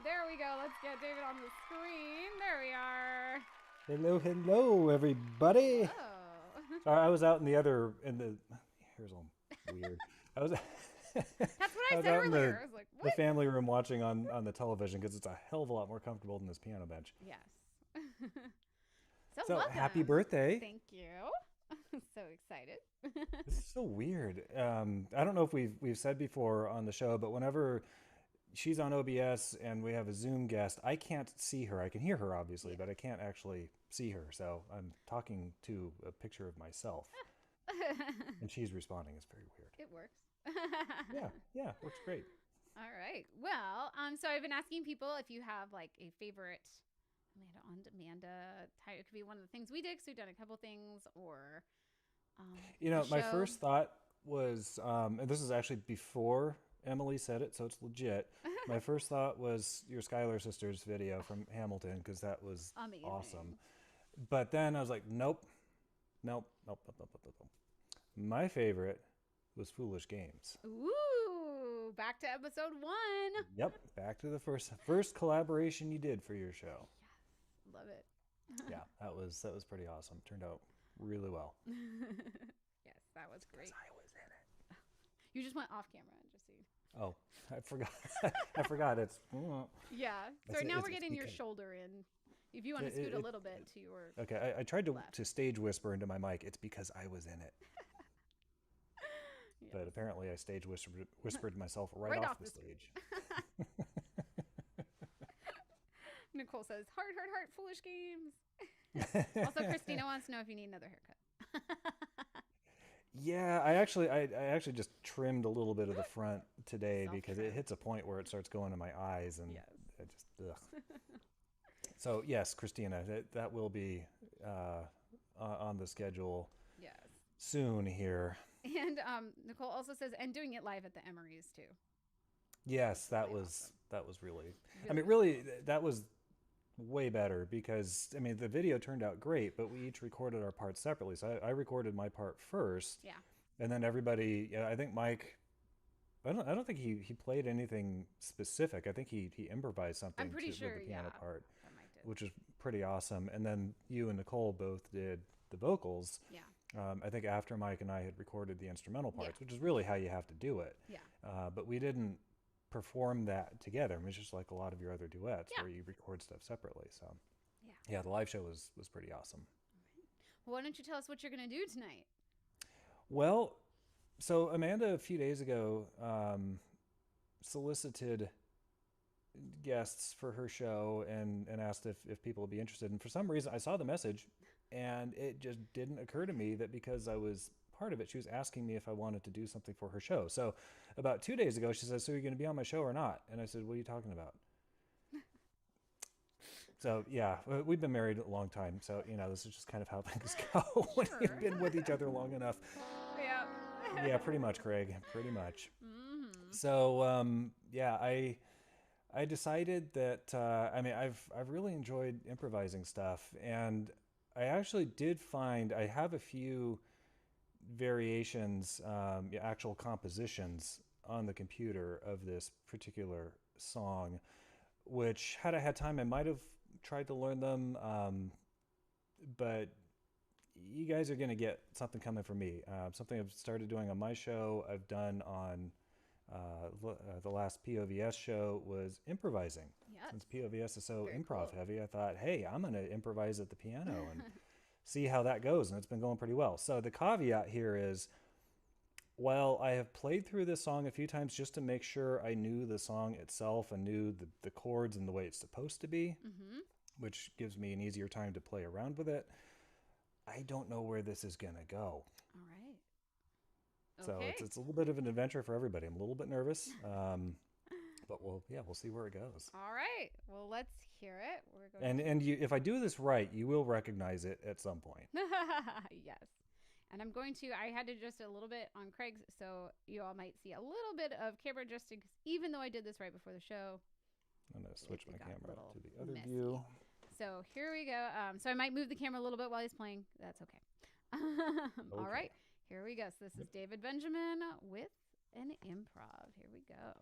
There we go. Let's get David on the screen. There we are. Hello, hello, everybody. Oh. Sorry, I was out in the here's all weird. That's what I said out in earlier. I was like, the what? family room watching on the television because it's a hell of a lot more comfortable than this piano bench. Yes. So welcome. happy birthday. Thank you. So excited. This is so weird. I don't know if we've said before on the show, but whenever she's on OBS and we have a Zoom guest, I can't see her. I can hear her, obviously, but I can't actually see her. So I'm talking to a picture of myself. And she's responding. It's very weird. It works. Yeah, works great. All right. Well, so I've been asking people if you have like a favorite Amanda on Demanda type. It could be one of the things we did, because we've done a couple things, or my first thought was, and this is actually before Emily said it, so it's legit. My first thought was your Schuyler Sisters video from Hamilton, because that was amazing. Awesome. But then I was like, nope. My favorite was Foolish Games. Ooh, back to episode 1. Yep, back to the first collaboration you did for your show. Yes, love it. Yeah, that was pretty awesome. Turned out really well. Yes, that was great. I was in it. You just went off camera, just so you. Oh, I forgot. I forgot. It's Yeah. So now we're getting your because- shoulder in. If you want to scoot a little bit to your. Okay, I tried left. to stage whisper into my mic. It's because I was in it. Yes. But apparently I stage whispered myself right off the stage. Nicole says, heart, foolish games. Also, Christina wants to know if you need another haircut. Yeah, I actually just trimmed a little bit of the front today because it hits a point where it starts going to my eyes, and Yes. I just ugh. So yes, Christina, that will be on the schedule Yes. soon here. And Nicole also says, and doing it live at the Emery's too. Yes, that really was awesome. that was really. I mean, really, that was way better because I mean the video turned out great, but we each recorded our parts separately. So I recorded my part first. Yeah. And then everybody, I think Mike. I don't think he played anything specific. I think he improvised something. I'm pretty sure, with the piano yeah, part, that Mike did. which was pretty awesome. And then you and Nicole both did the vocals. Yeah. I think after Mike and I had recorded the instrumental parts, Yeah. which is really how you have to do it. Yeah. But we didn't perform that together. I mean, it's just like a lot of your other duets Yeah. where you record stuff separately. So Yeah. the live show was pretty awesome. Well, why don't you tell us what you're going to do tonight? Well, so Amanda a few days ago solicited guests for her show and asked if people would be interested. And for some reason, I saw the message, and it just didn't occur to me that because I was part of it, she was asking me if I wanted to do something for her show. So about 2 days ago, she said, "So you're going to be on my show or not?" And I said, "What are you talking about?" So yeah, we've been married a long time, so this is just kind of how things go when Sure. you've been with each other long enough. Yeah. Yeah, pretty much, Craig. Pretty much. Mm-hmm. So I decided that I mean I've really enjoyed improvising stuff, and I actually did find I have a few variations, actual compositions on the computer of this particular song, which had I had time I might have tried to learn them, but you guys are going to get something coming from me. Something I've started doing on my show, I've done on the last POVS show was improvising. Yes. Since POVS is so Very improv cool. heavy, I thought, hey, I'm going to improvise at the piano and see how that goes. And it's been going pretty well. So the caveat here is, while I have played through this song a few times just to make sure I knew the song itself and knew the chords and the way it's supposed to be, Mm-hmm. which gives me an easier time to play around with it, I don't know where this is going to go. All right. So Okay. it's a little bit of an adventure for everybody. I'm a little bit nervous. But we'll see where it goes. All right. Well, let's hear it. We're going And if I do this right, you will recognize it at some point. Yes. And I'm going to, I had to adjust it a little bit on Craig's, so you all might see a little bit of camera adjusting, 'cause even though I did this right before the show. I'm going to switch it my got a camera little to the other messy. view. So here we go. So I might move the camera a little bit while he's playing. That's okay. All right. Here we go. So this is David Benjamin with an improv. Here we go.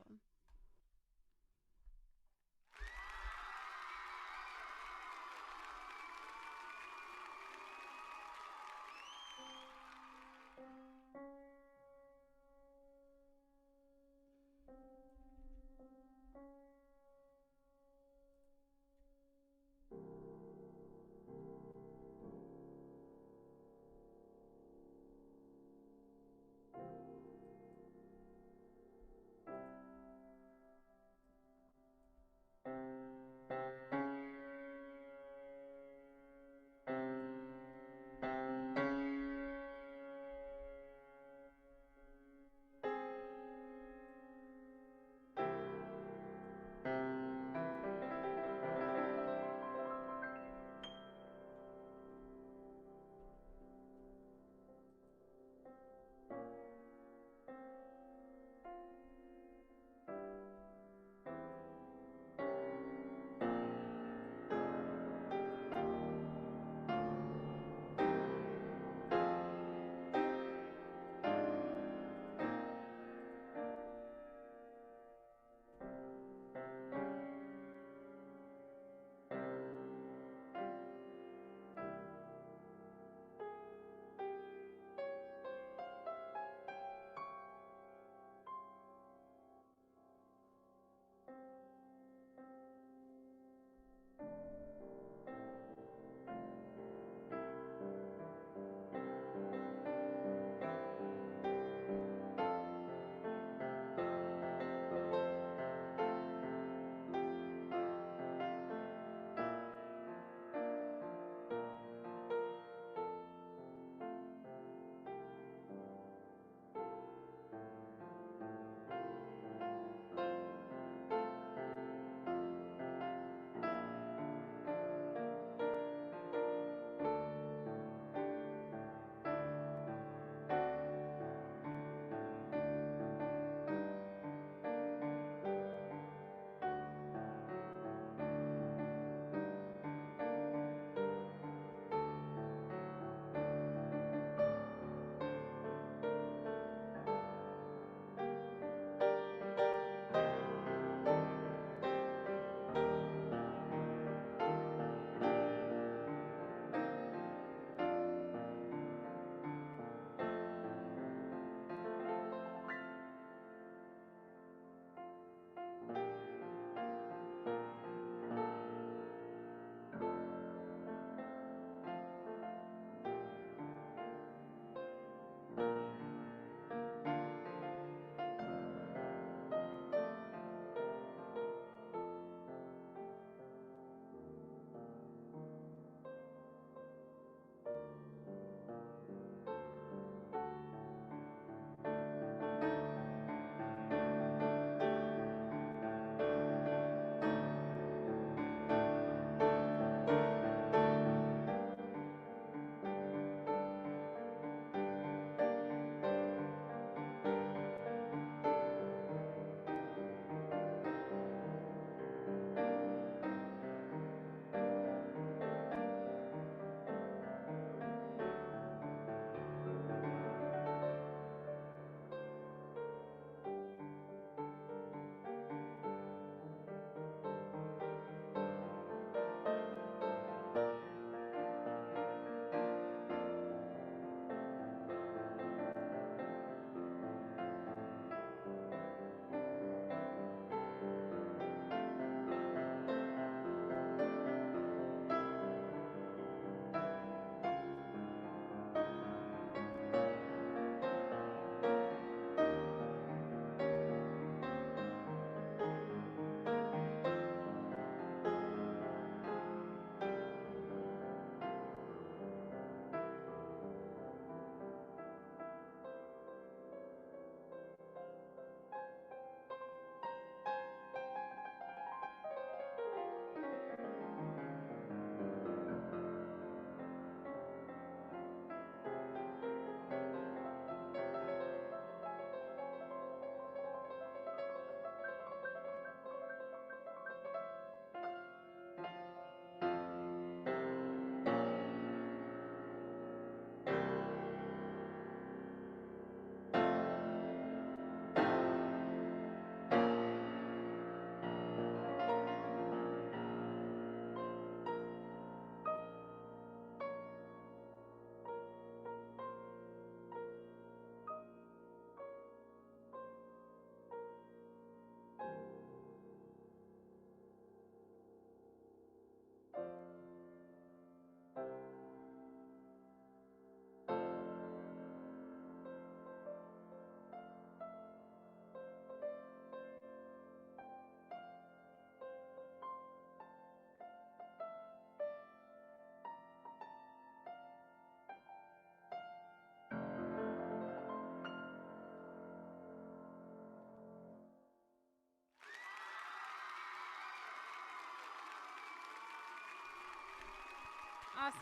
Awesome.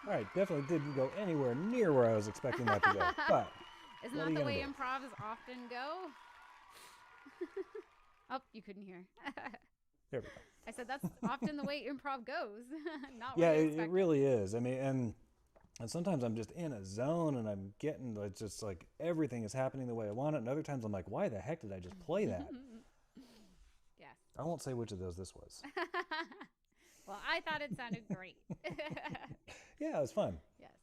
All right, definitely didn't go anywhere near where I was expecting that to go. But Isn't what that are you the gonna way do? improvs often go? Oh, you couldn't hear. There we go. I said that's often the way improv goes. Not Yeah, what you it expected. really is. I mean, and sometimes I'm just in a zone and I'm getting, it's just like everything is happening the way I want it. And other times I'm like, why the heck did I just play that? Yes. I won't say which of those this was. Well, I thought it sounded great. Yeah, it was fun. Yes.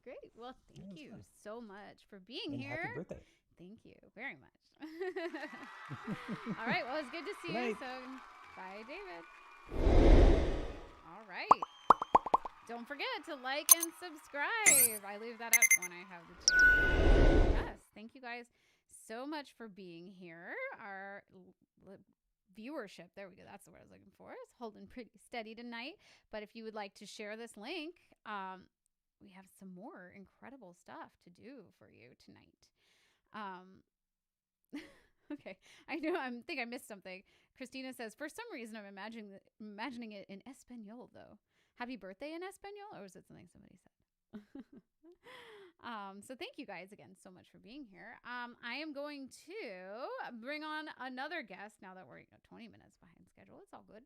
Great. Well, thank was you fun. so much for being And here. happy birthday. Thank you very much. All right. Well, it's good to see Good you. night. So, bye, David. All right. Don't forget to like and subscribe. I leave that up when I have the chance. Yes. Thank you guys so much for being here. Our viewership, there we go. That's the word I was looking for. It's holding pretty steady tonight. But if you would like to share this link, we have some more incredible stuff to do for you tonight. Okay, I know. I think I missed something. Christina says, for some reason, I'm imagining it in Espanol, though. Happy birthday in Espanol, or was it something somebody said? So thank you guys again so much for being here. I am going to bring on another guest now that we're 20 minutes behind schedule. It's all good.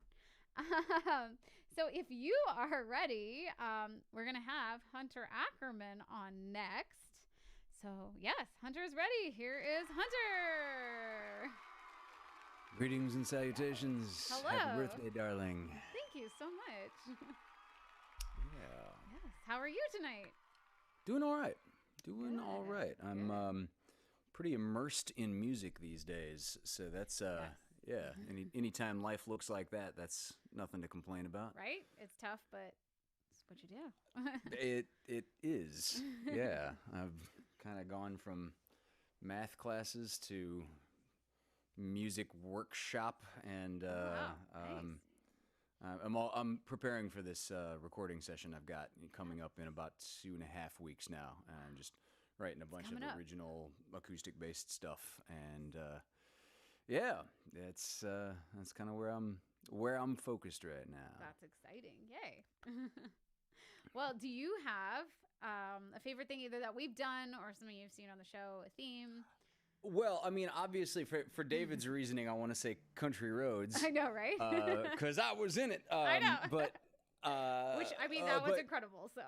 So if you are ready, we're going to have Hunter Ackerman on next. So yes, Hunter is ready. Here is Hunter. Greetings and salutations. Hello. Happy birthday, darling. Thank you so much. Yeah. Yes. How are you tonight? Doing all right. Doing Good, all right. I'm pretty immersed in music these days, so that's yeah. Anytime life looks like that, that's nothing to complain about. Right? It's tough, but it's what you do. It is. Yeah. I've kind of gone from math classes to music workshop, and wow. Nice. I'm preparing for this recording session I've got coming up in about 2.5 weeks now. And I'm just writing a bunch of coming up. original acoustic-based stuff, and yeah, that's kind of where I'm focused right now. That's exciting. Yay. Well, do you have a favorite thing either that we've done or something you've seen on the show, a theme? Well, I mean, obviously, for David's reasoning, I want to say Country Roads. I know, right? Because I was in it. I know. But Which, I mean, that was incredible, so.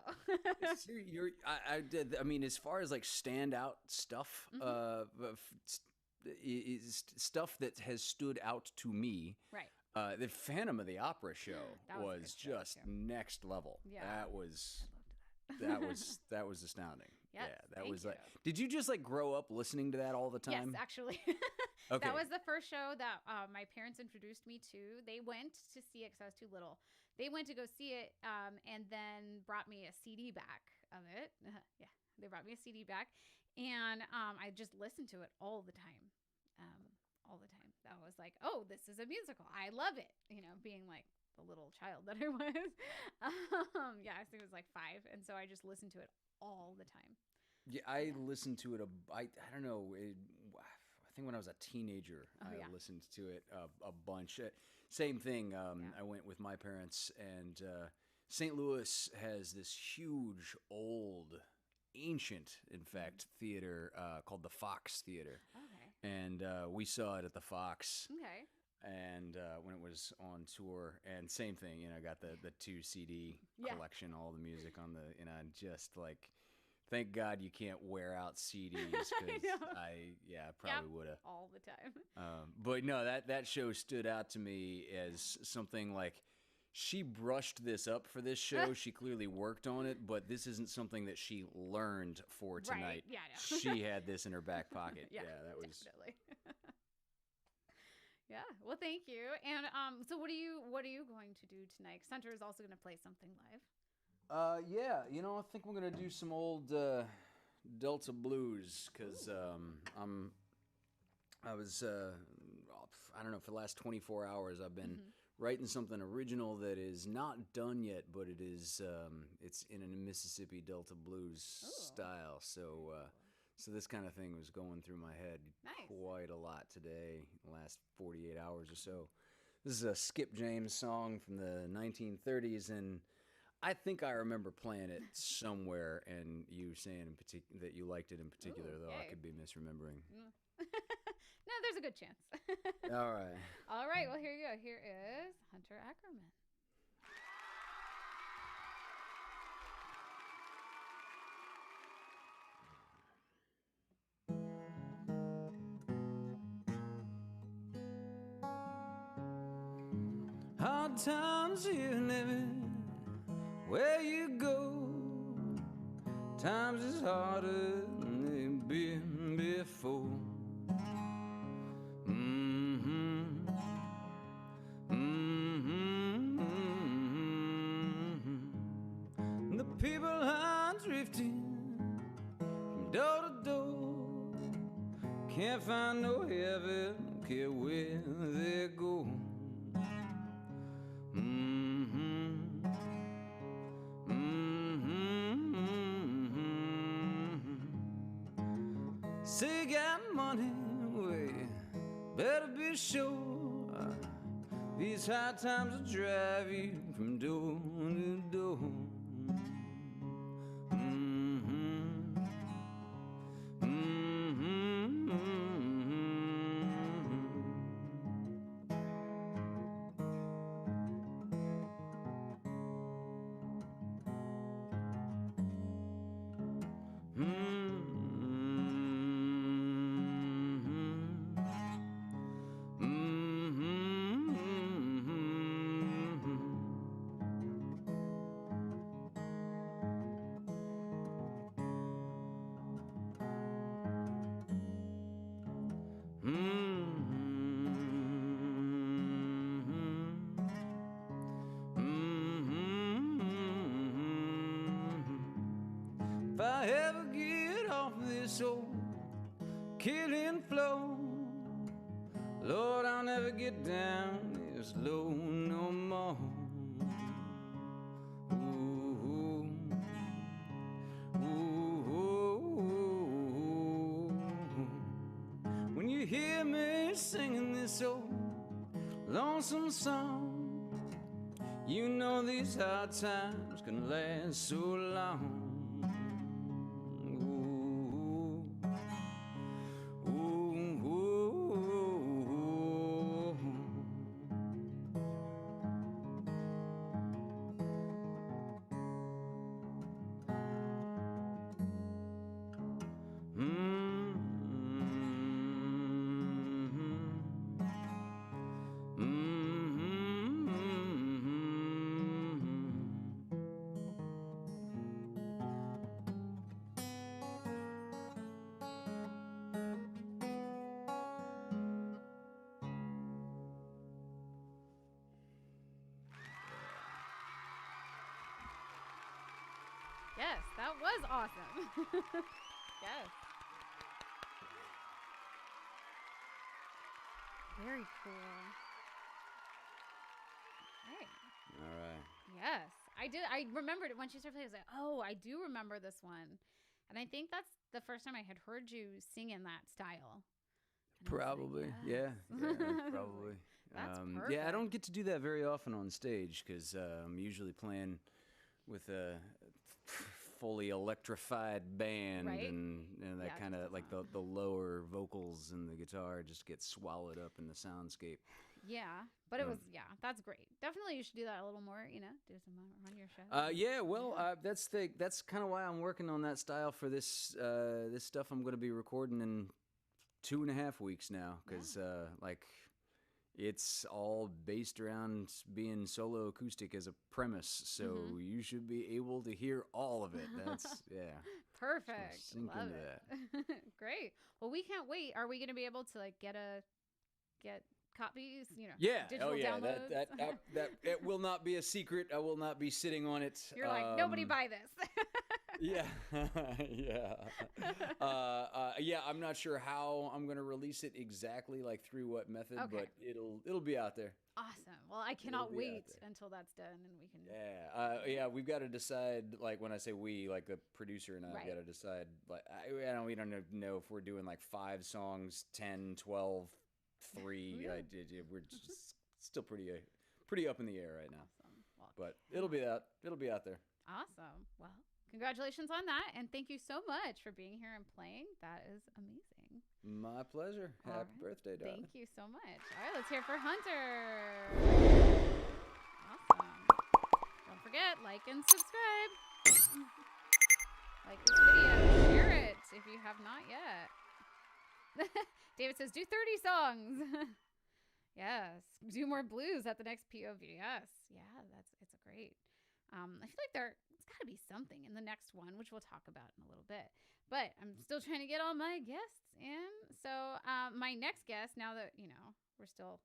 I did. I mean, as far as like standout stuff, is stuff that has stood out to me. Right. The Phantom of the Opera show That was a was good show, just too. next level. Yeah. That was astounding. Yes, yeah, that thank was like. you. Did you just like grow up listening to that all the time? Yes, actually. Okay. That was the first show that my parents introduced me to. They went to see it because I was too little. They went to go see it and then brought me a CD back of it. Yeah, they brought me a CD back. And I just listened to it all the time. All the time. I was like, oh, this is a musical. I love it. You know, being like the little child that I was. Yeah, I think it was like 5. And so I just listened to it all the time. Yeah, I listened to it. I don't know. I think when I was a teenager, I listened to it a bunch. Same thing. I went with my parents, and St. Louis has this huge, old, ancient, in fact, theater called the Fox Theater. Okay. And we saw it at the Fox. Okay. And when it was on tour, and same thing, you know, got the 2 CD collection, all the music on the, you know, just like, thank God you can't wear out CDs, because I probably would have all the time. But no, that show stood out to me as something like, she brushed this up for this show. She clearly worked on it, but this isn't something that she learned for tonight. Right. Yeah, I know. She had this in her back pocket. Yeah, that was definitely. Yeah. Well, thank you. And so what are you going to do tonight? Hunter is also going to play something live. Yeah, you know, I think we're gonna do some old Delta blues, because I was I don't know, for the last 24 hours I've been writing something original that is not done yet, but it is it's in a Mississippi Delta blues style. So so this kind of thing was going through my head quite a lot today, the last 48 hours or so. This is a Skip James song from the 1930s, and I think I remember playing it somewhere, and you saying in that you liked it in particular, Ooh, though I yay. could be misremembering. No, there's a good chance. All right. All right, well, here you go. Here is Hunter Ackerman. Hard times here living where you go. Times is harder than they've been before. Mm-hmm. Mm-hmm. Mm-hmm. The people are drifting from door to door. Can't find no heaven, don't care where they go. Mm-hmm. Mm-hmm. Mm-hmm. Say you got money, well, better be sure. These hard times will drive you from door to door. Mm-hmm. Mm-hmm. If I ever get off this old killing floor, Lord, I'll never get down this low no more. Ooh, ooh, ooh. When you hear me singing this old lonesome song, you know these hard times can last so long. Yes, that was awesome. Yes. Very cool. Right. All right. Yes, I did. I remembered it when she started playing. I was like, oh, I do remember this one. And I think that's the first time I had heard you sing in that style. And I was like, Probably. yes. Yeah, probably. That's yeah, I don't perfect. get to do that very often on stage because I'm usually playing with a fully electrified band, Right? and that Yeah, it kind just of like doesn't- the lower vocals and the guitar just get swallowed up in the soundscape. Yeah, but it Um, was, yeah, that's great. Definitely you should do that a little more, do some on your show. Yeah, well, that's kind of why I'm working on that style for this this stuff I'm going to be recording in 2.5 weeks now, because like it's all based around being solo acoustic as a premise, so you should be able to hear all of it. That's Perfect. sink Love into it. Great. Well, we can't wait. Are we going to be able to like get copies, Yeah. digital Oh, yeah. downloads? That it will not be a secret. I will not be sitting on it. You're like, nobody buy this. Yeah. Yeah. Yeah. I'm not sure how I'm gonna release it exactly, like through what method, Okay. but it'll be out there. Awesome. Well, I cannot be out wait there. until that's done and we can. Yeah. Yeah. We've got to decide. Like when I say we, like the producer and I've Right. got to decide. Like we don't know if we're doing like 5 songs, 10, 12, 3. Yeah. We're just still pretty up in the air right now. Awesome. Well, But it'll be out there. awesome. Well, congratulations on that. And thank you so much for being here and playing. That is amazing. My pleasure. All Happy right. birthday, darling. Thank you so much. All right, let's hear for Hunter. Awesome. Don't forget, like and subscribe. Like this video. Share it if you have not yet. David says, do 30 songs. Yes. Do more blues at the next POV. Yes. Yeah, it's a great. I feel like it's got to be something in the next one, which we'll talk about in a little bit. But I'm still trying to get all my guests in. So my next guest, now that, we're still,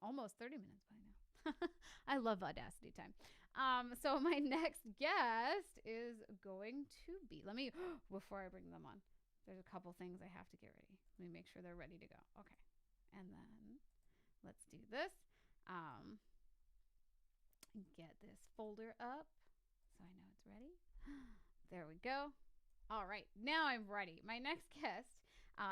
almost 30 minutes by now. I love Vaudacity time. So my next guest is going to be, before I bring them on, there's a couple things I have to get ready. Let me make sure they're ready to go. Okay. And then let's do this. Get this folder up so I know it's ready. There we go. All right. Now I'm ready. My next guest,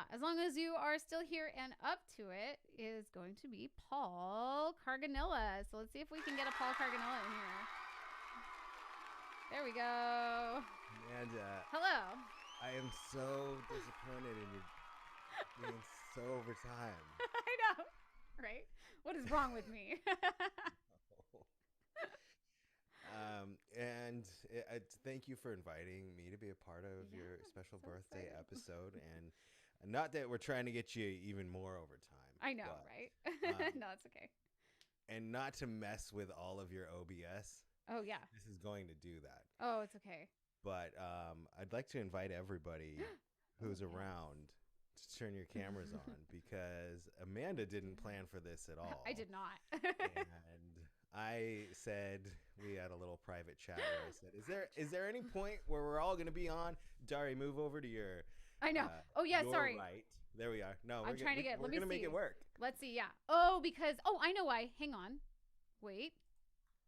as long as you are still here and up to it, is going to be Paul Carganilla. So let's see if we can get a Paul Carganilla in here. There we go. Amanda, Hello. I am so disappointed in you being so over time. I know. Right? What is wrong with me? Thank you for inviting me to be a part of your special so birthday excited. episode. And not that we're trying to get you even more over time. I know, but, right? No, it's okay. And not to mess with all of your OBS. Oh, yeah. This is going to do that. Oh, it's okay. But I'd like to invite everybody who's around to turn your cameras on, because Amanda didn't plan for this at all. I did not. And I said, we had a little private chat where I said, is there any point where we're all going to be on? Dari, move over to your I know. Oh, yeah, your sorry. right. There we are. No, I'm trying to get, we're let me going to make see. it work. Let's see, yeah. I know why. Hang on. Wait.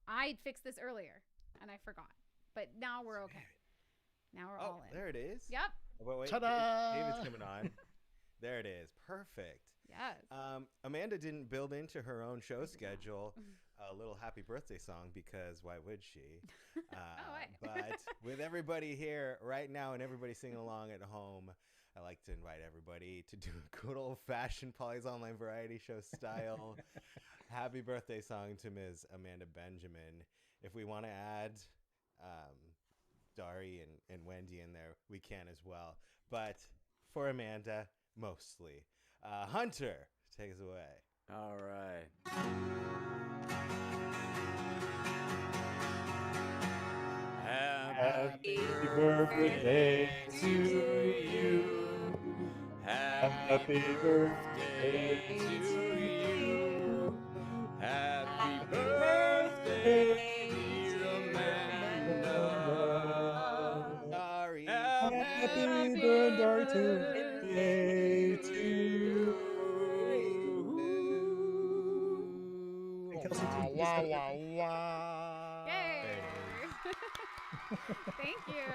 I fixed this earlier, and I forgot. But now we're okay. Now we're all in. There it is. Yep. Wait, Ta-da! David's coming on. There it is. Perfect. Yes. Amanda didn't build into her own show schedule a little happy birthday song, because why would she? But with everybody here right now and everybody singing along at home, I like to invite everybody to do a good old-fashioned Polly's Online Variety Show style happy birthday song to Ms. Amanda Benjamin. If we want to add Dari and Wendy in there, we can as well. But for Amanda, mostly. Hunter, take us away. All right. Happy birthday to you. Happy birthday to you. Happy birthday, dear Amanda. Dari. Happy birthday to you. Hey, Kelsey, Wow, wow, wow. Yay. Thank you.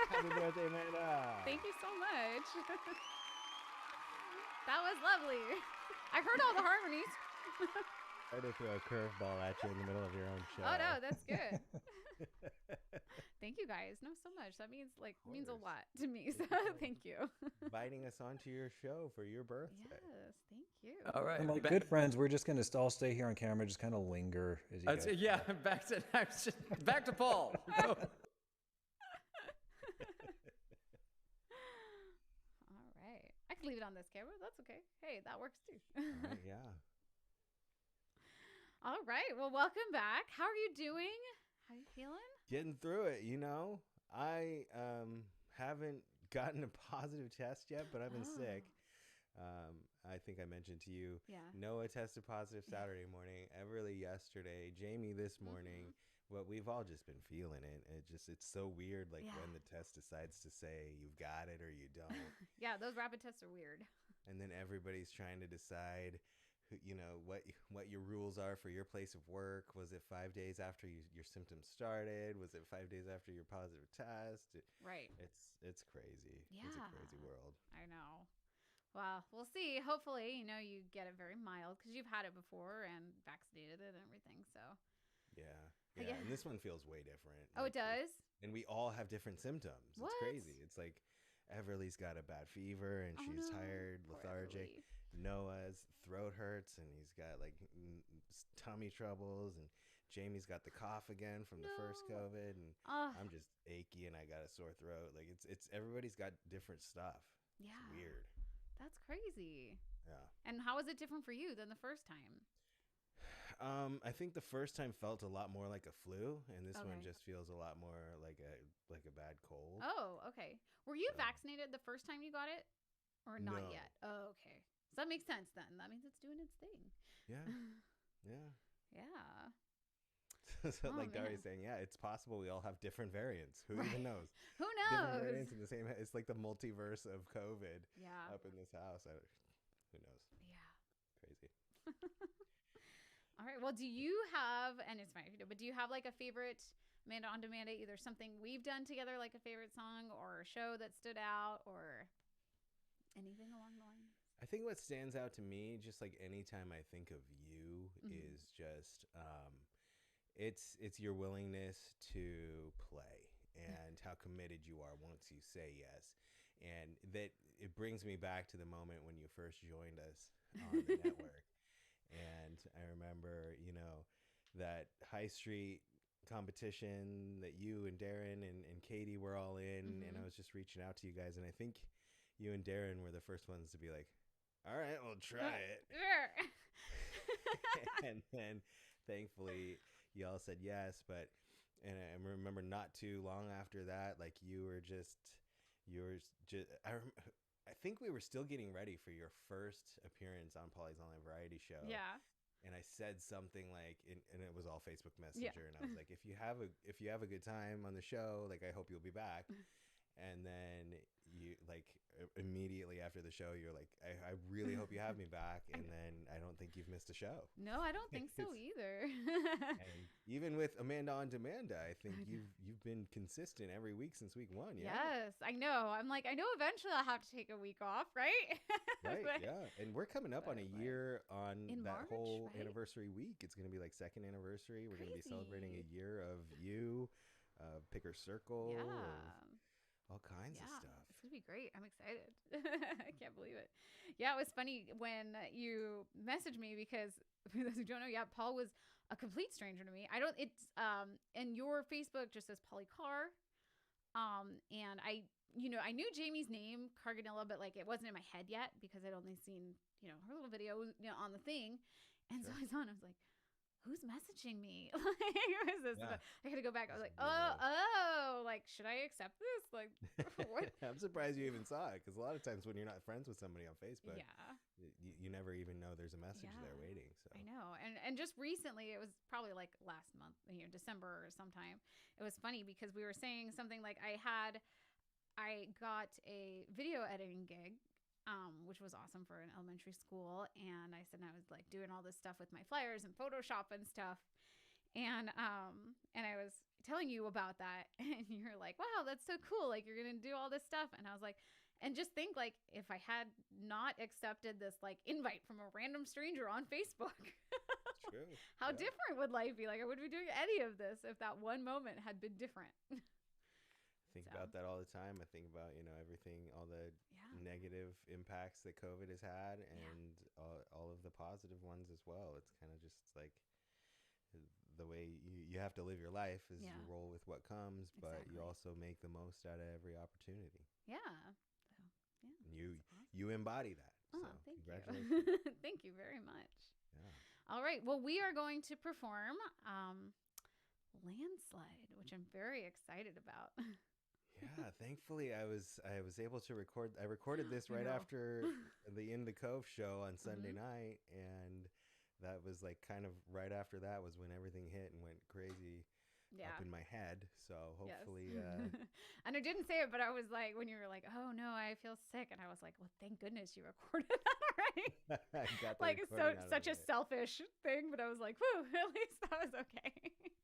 Happy birthday, Amanda. Thank you so much. That was lovely. I heard all the harmonies. Try to throw a curveball at you in the middle of your own show. Oh, no, that's good. Thank you guys. No, so much. That means a course. lot to me. So thank you. Inviting us onto your show for your birthday. Yes, thank you. All right. And like good friends, we're just going to all stay here on camera, just kind of linger as you guys. Yeah, back to Paul. All right. I can leave it on this camera. That's okay. Hey, that works too. Yeah. All right. Well, welcome back. How are you doing? How you feeling? Getting through it, I haven't gotten a positive test yet, but I've been sick. I think I mentioned to you, Yeah. Noah tested positive Saturday morning, Everly yesterday, Jamie this morning. Well, we've all just been feeling it. It's so weird, like when the test decides to say you've got it or you don't. Yeah, those rapid tests are weird. And then everybody's trying to decide what your rules are for your place of work. Was it 5 days after your symptoms started? Was it 5 days after your positive test? Right. It's crazy. Yeah. It's a crazy world. I know. Well, we'll see. Hopefully, you know, you get it very mild because you've had it before and vaccinated it and everything. So, yeah, and this one feels way different. Oh, it does? And we all have different symptoms. What? It's crazy. It's like Everly's got a bad fever and she's tired, Poor lethargic. Everly. Noah's throat hurts and he's got like tummy troubles, and Jamie's got the cough again from the first COVID, and I'm just achy and I got a sore throat. Like it's everybody's got different stuff. Yeah. It's weird. That's crazy. Yeah. And how was it different for you than the first time? I think the first time felt a lot more like a flu, and this one just feels a lot more like a bad cold. Oh, okay. Were you vaccinated the first time you got it, or not yet? Oh, okay. So that makes sense then. That means it's doing its thing. Yeah. Yeah. Yeah. So like Dari's saying, yeah, it's possible we all have different variants. Who even knows? Who Different knows? variants in the same. It's like the multiverse of COVID. Yeah. Up in this house. Who knows? Yeah. Crazy. All right. Well, do you have, and it's fine if you do, but do you have like a favorite Amanda on Demanda, either something we've done together, like a favorite song, or a show that stood out, or anything along the lines? I think what stands out to me, just like anytime I think of you, is just it's your willingness to play and how committed you are once you say yes. And that it brings me back to the moment when you first joined us on the network. And I remember, you know, that High Street competition that you and Darren and Katie were all in. And I was just reaching out to you guys. And I think you and Darren were the first ones to be like, all right, we'll try it. And then thankfully you all said yes. And I remember not too long after that, like I think we were still getting ready for your first appearance on Polly's Online Variety Show. Yeah. And I said something like, and it was all Facebook Messenger. And I was like, if you have a good time on the show, like, I hope you'll be back. And then you like immediately after the show, you're like, I really hope you have me back. And then I don't think you've missed a show. No, I don't think so either. And even with Amanda on Demanda, I think you've been consistent every week since week 1. Yeah. Yes, I know. I'm like, I know eventually I'll have to take a week off, right? Right. Yeah. And we're coming up on a year on in that March, whole right? anniversary week. It's going to be like second anniversary. We're going to be celebrating a year of you, Picker Circle. Yeah. All kinds of stuff. It's gonna be great. I'm excited. I can't believe it. Yeah, it was funny when you messaged me because for those who don't know, Paul was a complete stranger to me. And your Facebook just says Polly Carr. And I knew Jamie's name, Carganilla, but like it wasn't in my head yet because I'd only seen, her little video, on the thing. And so I saw it and I was like, who's messaging me? Like, who is this? Yeah. I had to go back. I was like, oh, like, should I accept this? Like, what? I'm surprised you even saw it because a lot of times when you're not friends with somebody on Facebook, you never even know there's a message there waiting. So I know. And just recently, it was probably like last month, December or sometime. It was funny because we were saying something like I got a video editing gig, which was awesome for an elementary school. And I said, I was like doing all this stuff with my flyers and Photoshop and stuff. And I was telling you about that and you're like, wow, that's so cool. Like you're going to do all this stuff. And I was like, and just think like if I had not accepted this like invite from a random stranger on Facebook, true. How different would life be? Like I wouldn't be doing any of this if that one moment had been different. Think about that all the time. I think about, everything, all the negative impacts that COVID has had and all of the positive ones as well. It's kind of just like the way you have to live your life is you roll with what comes, but you also make the most out of every opportunity. Yeah. So, you embody that. Oh, so thank congratulations. you. Thank you very much. Yeah. All right. Well, we are going to perform Landslide, which I'm very excited about. Yeah, thankfully I was able to record. I recorded this right after the In the Cove show on Sunday night, and that was like kind of right after that was when everything hit and went crazy up in my head. So hopefully, and I didn't say it, but I was like, when you were like, "Oh no, I feel sick," and I was like, "Well, thank goodness you recorded that already." Got the like recording out of such the a way. selfish thing, but I was like, "Whew, at least that was okay."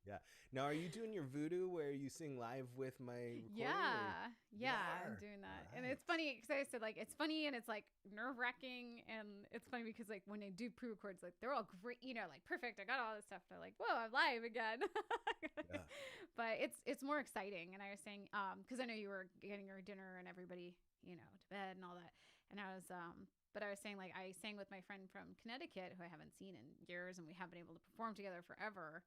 Yeah. Now, are you doing your voodoo where you sing live with my recording? Yeah, I'm doing that. And it's funny because I said, like, it's funny and it's like nerve-wracking, and it's funny because like when I do pre-records, like they're all great, you know, like perfect. I got all this stuff. They're like, whoa, I'm live again. Yeah. But it's more exciting. And I was saying, because I know you were getting your dinner and everybody, you know, to bed and all that. And I was, but I was saying, like, I sang with my friend from Connecticut who I haven't seen in years, and we haven't been able to perform together forever.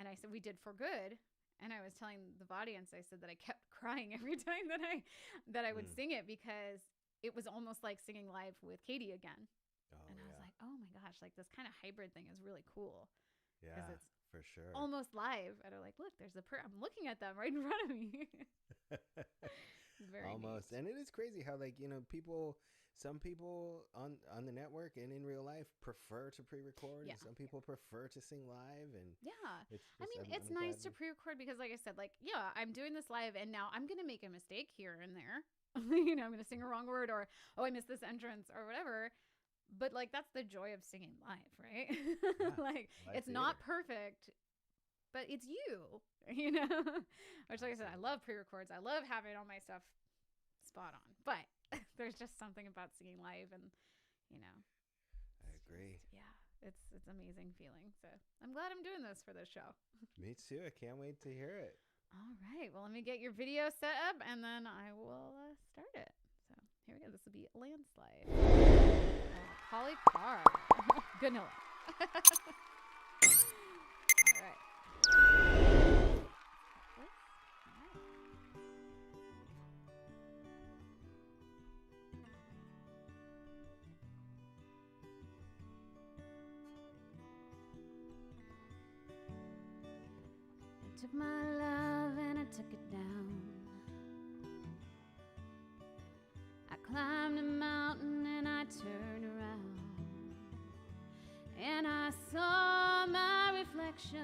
And I said we did For Good. And I was telling the audience, I said that I kept crying every time that I would sing it, because it was almost like singing live with Katie again. Oh, and I was like, oh my gosh, like this kind of hybrid thing is really cool. yeah, it's for sure. almost live. And I'm like, look, there's I'm looking at them right in front of me. It's very almost. neat. And it is crazy how, like, you know, some people on the network and in real life prefer to pre-record, and some people prefer to sing live. And it's nice to pre-record because, like I said, like, yeah, I'm doing this live, and now I'm gonna make a mistake here and there. You know, I'm gonna sing a wrong word, or I missed this entrance or whatever. But like, that's the joy of singing live, right? Like, it's not perfect, but it's you know. Which, like I said, I love pre-records. I love having all my stuff spot on, but there's just something about singing live, and you know, I agree. it's amazing feeling. So I'm glad I'm doing this for this show. Me too. I can't wait to hear it. All right. Well, let me get your video set up, and then I will start it. So here we go. This will be Landslide. Polly Carr. Good note. All right. Took my love and I took it down. I climbed a mountain and I turned around, and I saw my reflection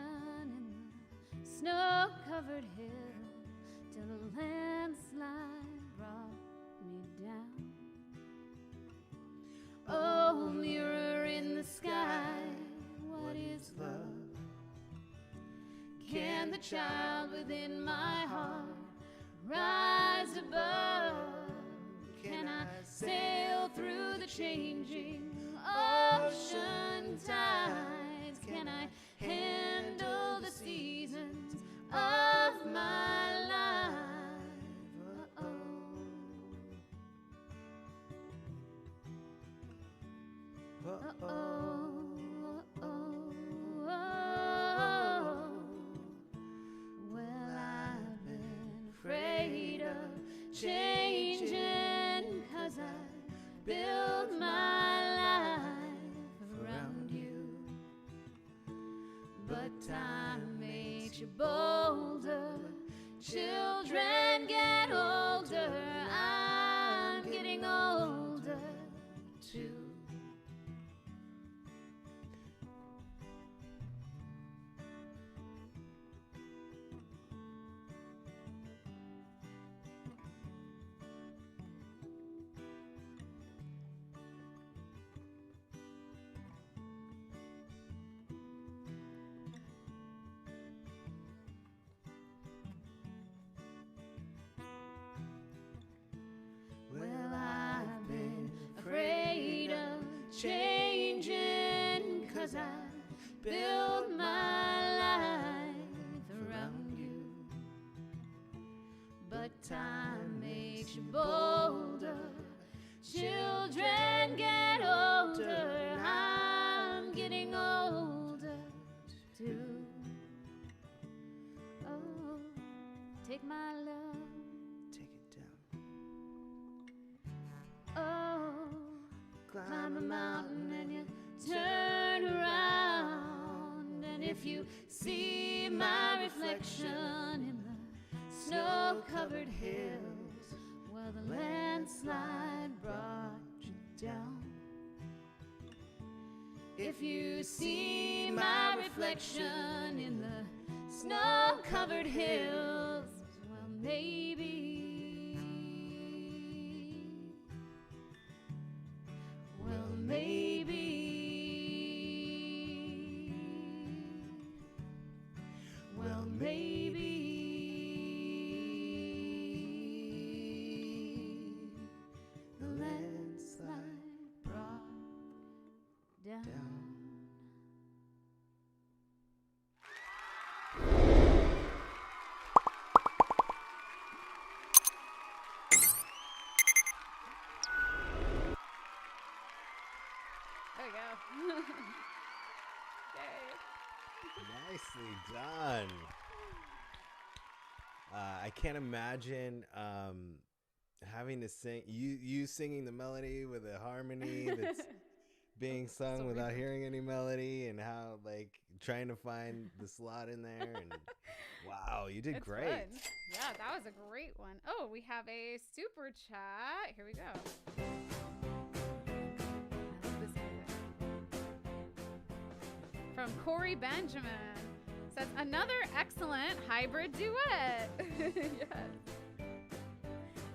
in the snow-covered hill, till a landslide brought me down. Oh, mirror in the sky, what is love? Can the child within my heart rise above? Can I sail through the changing ocean tides? Can I handle the seasons of my life? Well, I've been afraid of changing, 'cause I built my life around you. But time makes you bolder. Children get older. I'm getting older too. Well, I've been afraid of changing, 'cause I built my life around you. But time makes you bolder. Children get older. I'm getting older too. Oh, take my love. Oh, climb a mountain and you turn around, and if you see my reflection in the snow-covered hills, well, the landslide brought you down. If you see my reflection in the snow-covered hills, well, maybe. Well, maybe. Well, maybe the landslide brought down. There we go. Yay. Nicely done. I can't imagine having to sing you singing the melody with a harmony that's being sung without hearing any melody, and how like trying to find the slot in there. And wow, you did great. Fun. Yeah, that was a great one. Oh, we have a super chat. Here we go. I love this music. From Corey Benjamin. Says another excellent hybrid duet. Yes.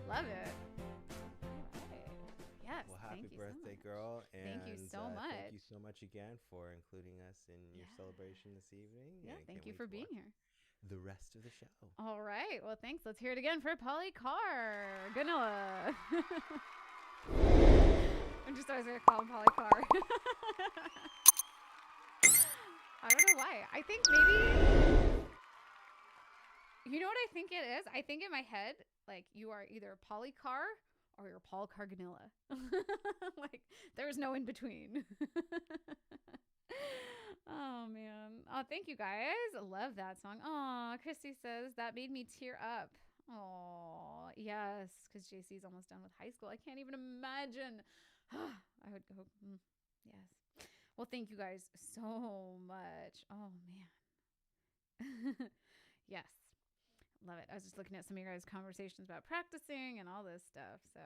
Love it. All right. Yes. Well, happy thank you birthday, so much. girl. And Thank you so much. Thank you so much again for including us in your celebration this evening. Yeah, and thank can't you wait for being here. the rest of the show. All right. Well, thanks. Let's hear it again for Polly Carr. Ganilla. I'm just always going to call him Polly Carr. I don't know why. I think maybe, you know what I think it is? I think in my head, like, you are either Polly Carr or you're Paul Carganilla. Like, there's no in between. Oh, man. Oh, thank you, guys. I love that song. Oh, Christy says that made me tear up. Oh, yes, because JC's almost done with high school. I can't even imagine. I would go, yes. Well, thank you guys so much. Oh, man. Yes. Love it. I was just looking at some of your guys' conversations about practicing and all this stuff. So,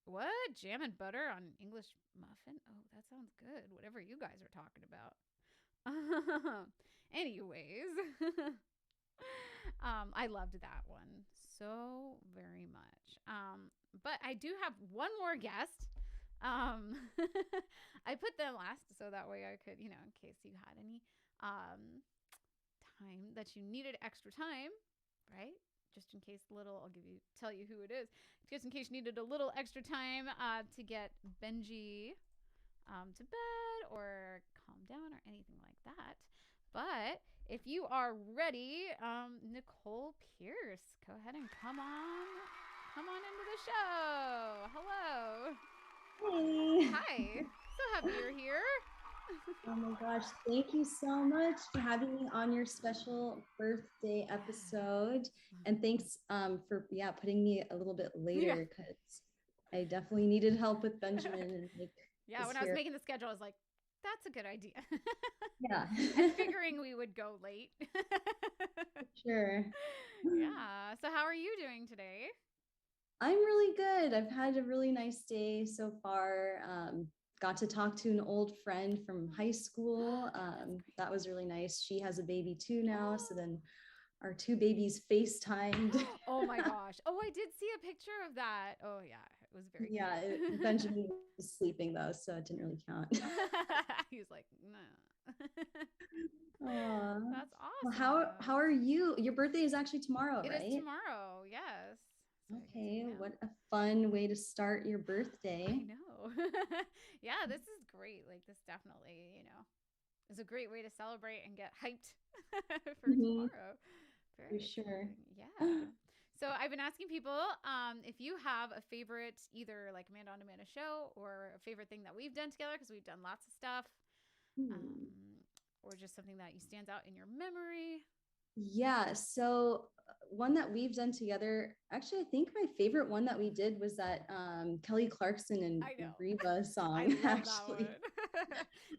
what? Jam and butter on English muffin? Oh, that sounds good. Whatever you guys are talking about. Anyways, I loved that one so very much. But I do have one more guest. I put them last so that way I could, in case you had any time that you needed extra time, right? Just in case I'll tell you who it is. Just in case you needed a little extra time to get Benji to bed or calm down or anything like that. But if you are ready, Nicole Pierce, go ahead and come on into the show. Hello. Hey. Hi. So happy you're here. Oh my gosh, thank you so much for having me on your special birthday episode. And thanks for putting me a little bit later, because I definitely needed help with Benjamin. And when I was making the schedule, I was like, that's a good idea. Yeah. And figuring we would go late. Sure. Yeah. So how are you doing today? I'm really good. I've had a really nice day so far. Got to talk to an old friend from high school. That was really nice. She has a baby too now. So then our two babies FaceTimed. Oh my gosh. Oh, I did see a picture of that. Oh yeah. It was very cute. Benjamin was sleeping though, so it didn't really count. He was like, no. That's awesome. Well, how are you? Your birthday is actually tomorrow, right? It is tomorrow, yes. So okay, what a fun way to start your birthday. I know. Yeah, this is great. Like, this definitely, is a great way to celebrate and get hyped for tomorrow. Very for sure. Yeah. So I've been asking people if you have a favorite, either like Amanda on Amanda show, or a favorite thing that we've done together, because we've done lots of stuff, or just something that stands out in your memory. Yeah. So one that we've done together, actually, I think my favorite one that we did was that Kelly Clarkson and Reba song. I love actually.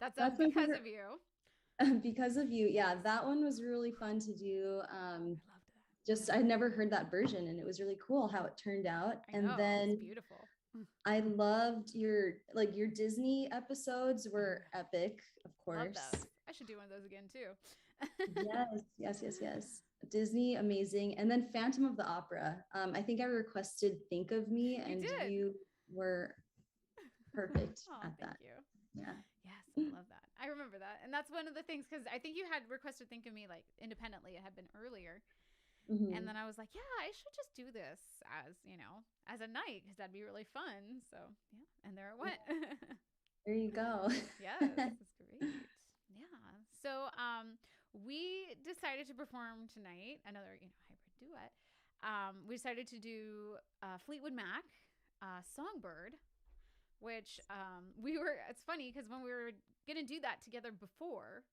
That one. That's because of you. Because of you. Yeah. That one was really fun to do. I loved that. I'd never heard that version, and it was really cool how it turned out. Then it's beautiful. I loved your Disney episodes were epic, of course. I should do one of those again too. Yes. Disney, amazing. And then Phantom of the Opera. I think I requested Think of Me, and you were perfect at that. Thank you. Yeah. Yes, I love that. I remember that. And that's one of the things, because I think you had requested Think of Me like independently. It had been earlier. And then I was like, yeah, I should just do this as, as a night, because that'd be really fun. So, yeah. And there it went. There you go. Yes, it's great. Yeah. So, we decided to perform tonight another, hybrid duet. We decided to do Fleetwood Mac, Songbird, which it's funny because when we were going to do that together before,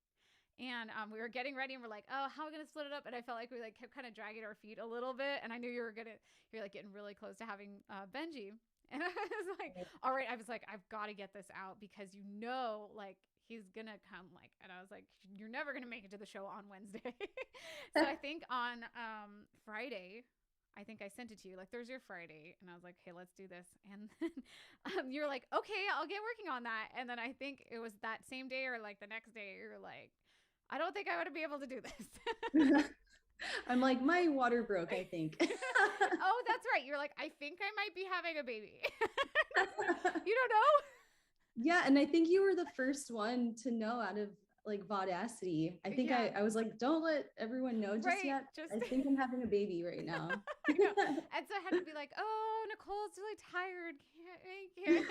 and we were getting ready and we're like, oh, how are we going to split it up? And I felt like we like kept kind of dragging our feet a little bit. And I knew you're like getting really close to having Benji. And I was like, all right. I was like, I've got to get this out because like he's going to come and I was like, you're never going to make it to the show on Wednesday. So I think on Friday, I think I sent it to you like Thursday or Friday. And I was like, hey, let's do this. And then you're like, okay, I'll get working on that. And then I think it was that same day or like the next day, you're like, I don't think I would be able to do this. I'm like, my water broke, I think. Oh, that's right. You're like, I think I might be having a baby. You don't know? Yeah. And I think you were the first one to know out of like Vaudacity. I think I was like, don't let everyone know just yet. I think I'm having a baby right now. I know. And so I had to be like, oh, Nicole's really tired. Can't.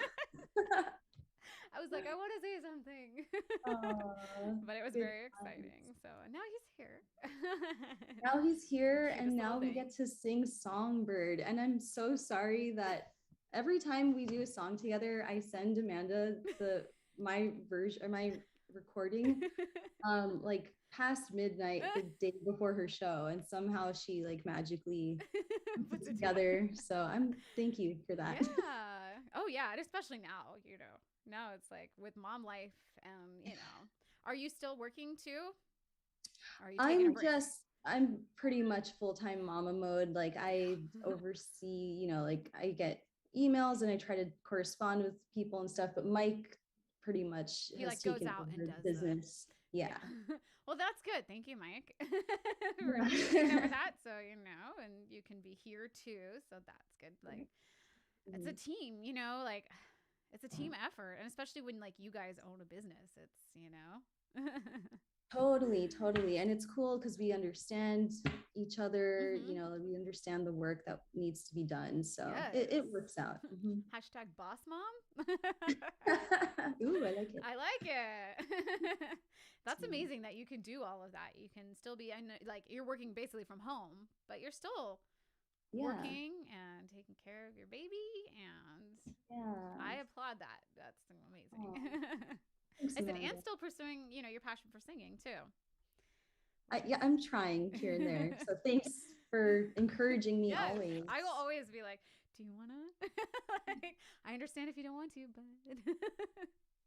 I was like, I want to say something. But it was very exciting. So now he's here. Now he's here, and now we get to sing Songbird. And I'm so sorry that every time we do a song together, I send Amanda my version or my recording like past midnight the day before her show, and somehow she like magically puts it together. So thank you for that. Yeah. Oh yeah, and especially now, now it's like with mom life, and are you still working too? Or are you taking a break? I'm pretty much full-time mama mode. Like I oversee, like I get emails and I try to correspond with people and stuff, but Mike pretty much he has like goes taken out and over does business. Yeah. Well, that's good. Thank you, Mike. For taking over that, so and you can be here too, so that's good. Like it's a team, like it's a team effort, and especially when like you guys own a business, it's Totally. And it's cool because we understand each other, we understand the work that needs to be done. So it works out. Hashtag boss mom. Ooh, I like it. I like it. That's amazing that you can do all of that. You can still be, like you're working basically from home, but you're still working and taking care of your baby. And I applaud that. That's amazing. Thanks, and still pursuing, your passion for singing too. I'm trying here and there. So thanks for encouraging me always. I will always be like, do you want to? I understand if you don't want to, but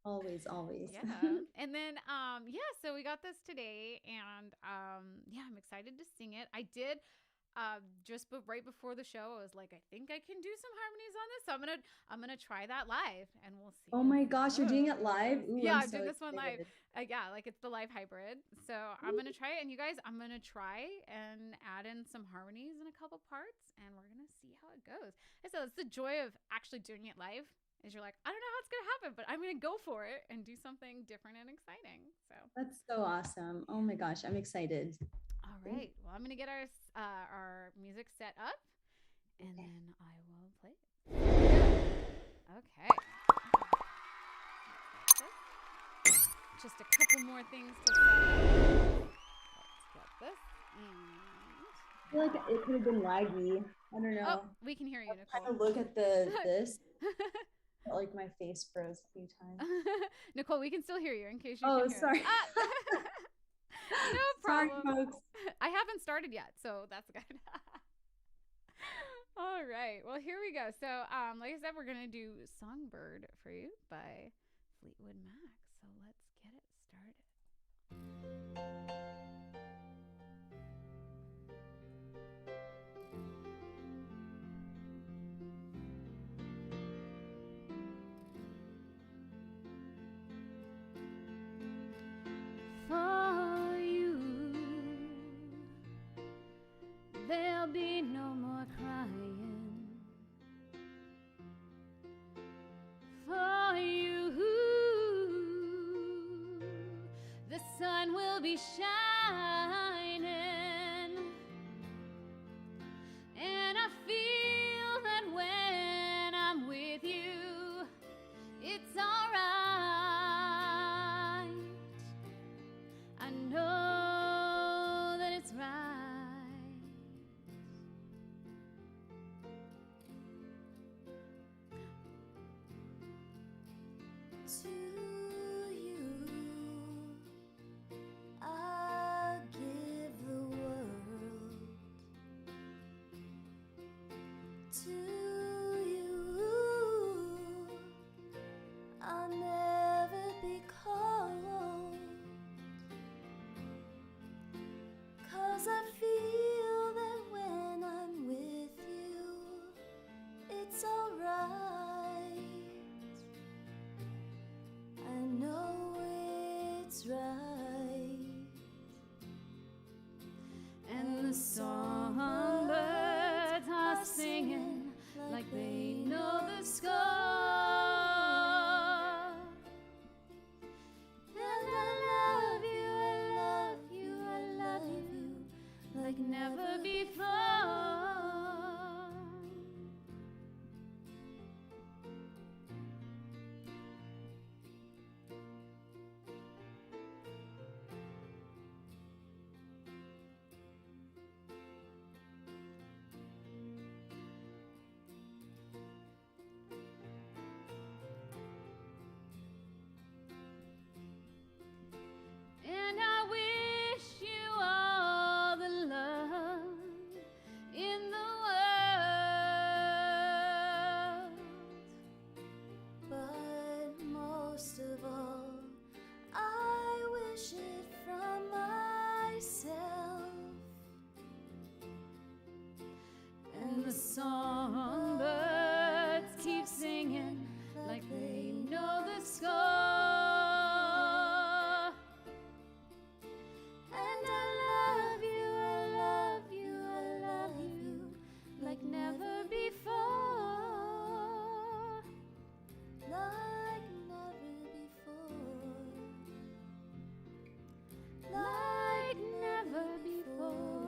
always. Yeah. And then, so we got this today, and I'm excited to sing it. I did. Right before the show, I was like, I think I can do some harmonies on this. So I'm gonna try that live, and we'll see. Oh my gosh, you're doing it live? Ooh, yeah, I'm doing so this one live. Like it's the live hybrid. So I'm gonna try it, and you guys, I'm gonna try and add in some harmonies in a couple parts, and we're gonna see how it goes. And so it's the joy of actually doing it live. Is you're like, I don't know how it's gonna happen, but I'm gonna go for it and do something different and exciting. So that's so awesome. Oh my gosh, I'm excited. All right. Well, I'm gonna get our music set up, and then I will play it. Okay. Just a couple more things to say. Let's get this. I feel like it could have been laggy. I don't know. Oh, we can hear you, Nicole. I'm trying to look at this. Like my face froze a few times. Nicole, we can still hear you in case you can hear sorry. No problem. Sorry, folks. I haven't started yet, so that's good. All right. Well, here we go. So, like I said, we're going to do Songbird for you by Fleetwood Mac. So let's get it started. For you, there'll be no more crying. For you, be shining, and I feel that when I'm with you, it's all right. I know that it's right. To you, I'll give the world. To you, I'll never be cold. 'Cause I feel that when I'm with you, it's alright. I know it's right. And the songbirds are singing like they know the score. And I love you, I love you, I love you like never before. And I wish you all the love in the world. But most of all, I wish it from myself. And the songbirds keep singing like they know the score. And I love you, I love you, I love you like never before. Like never before. Like never before.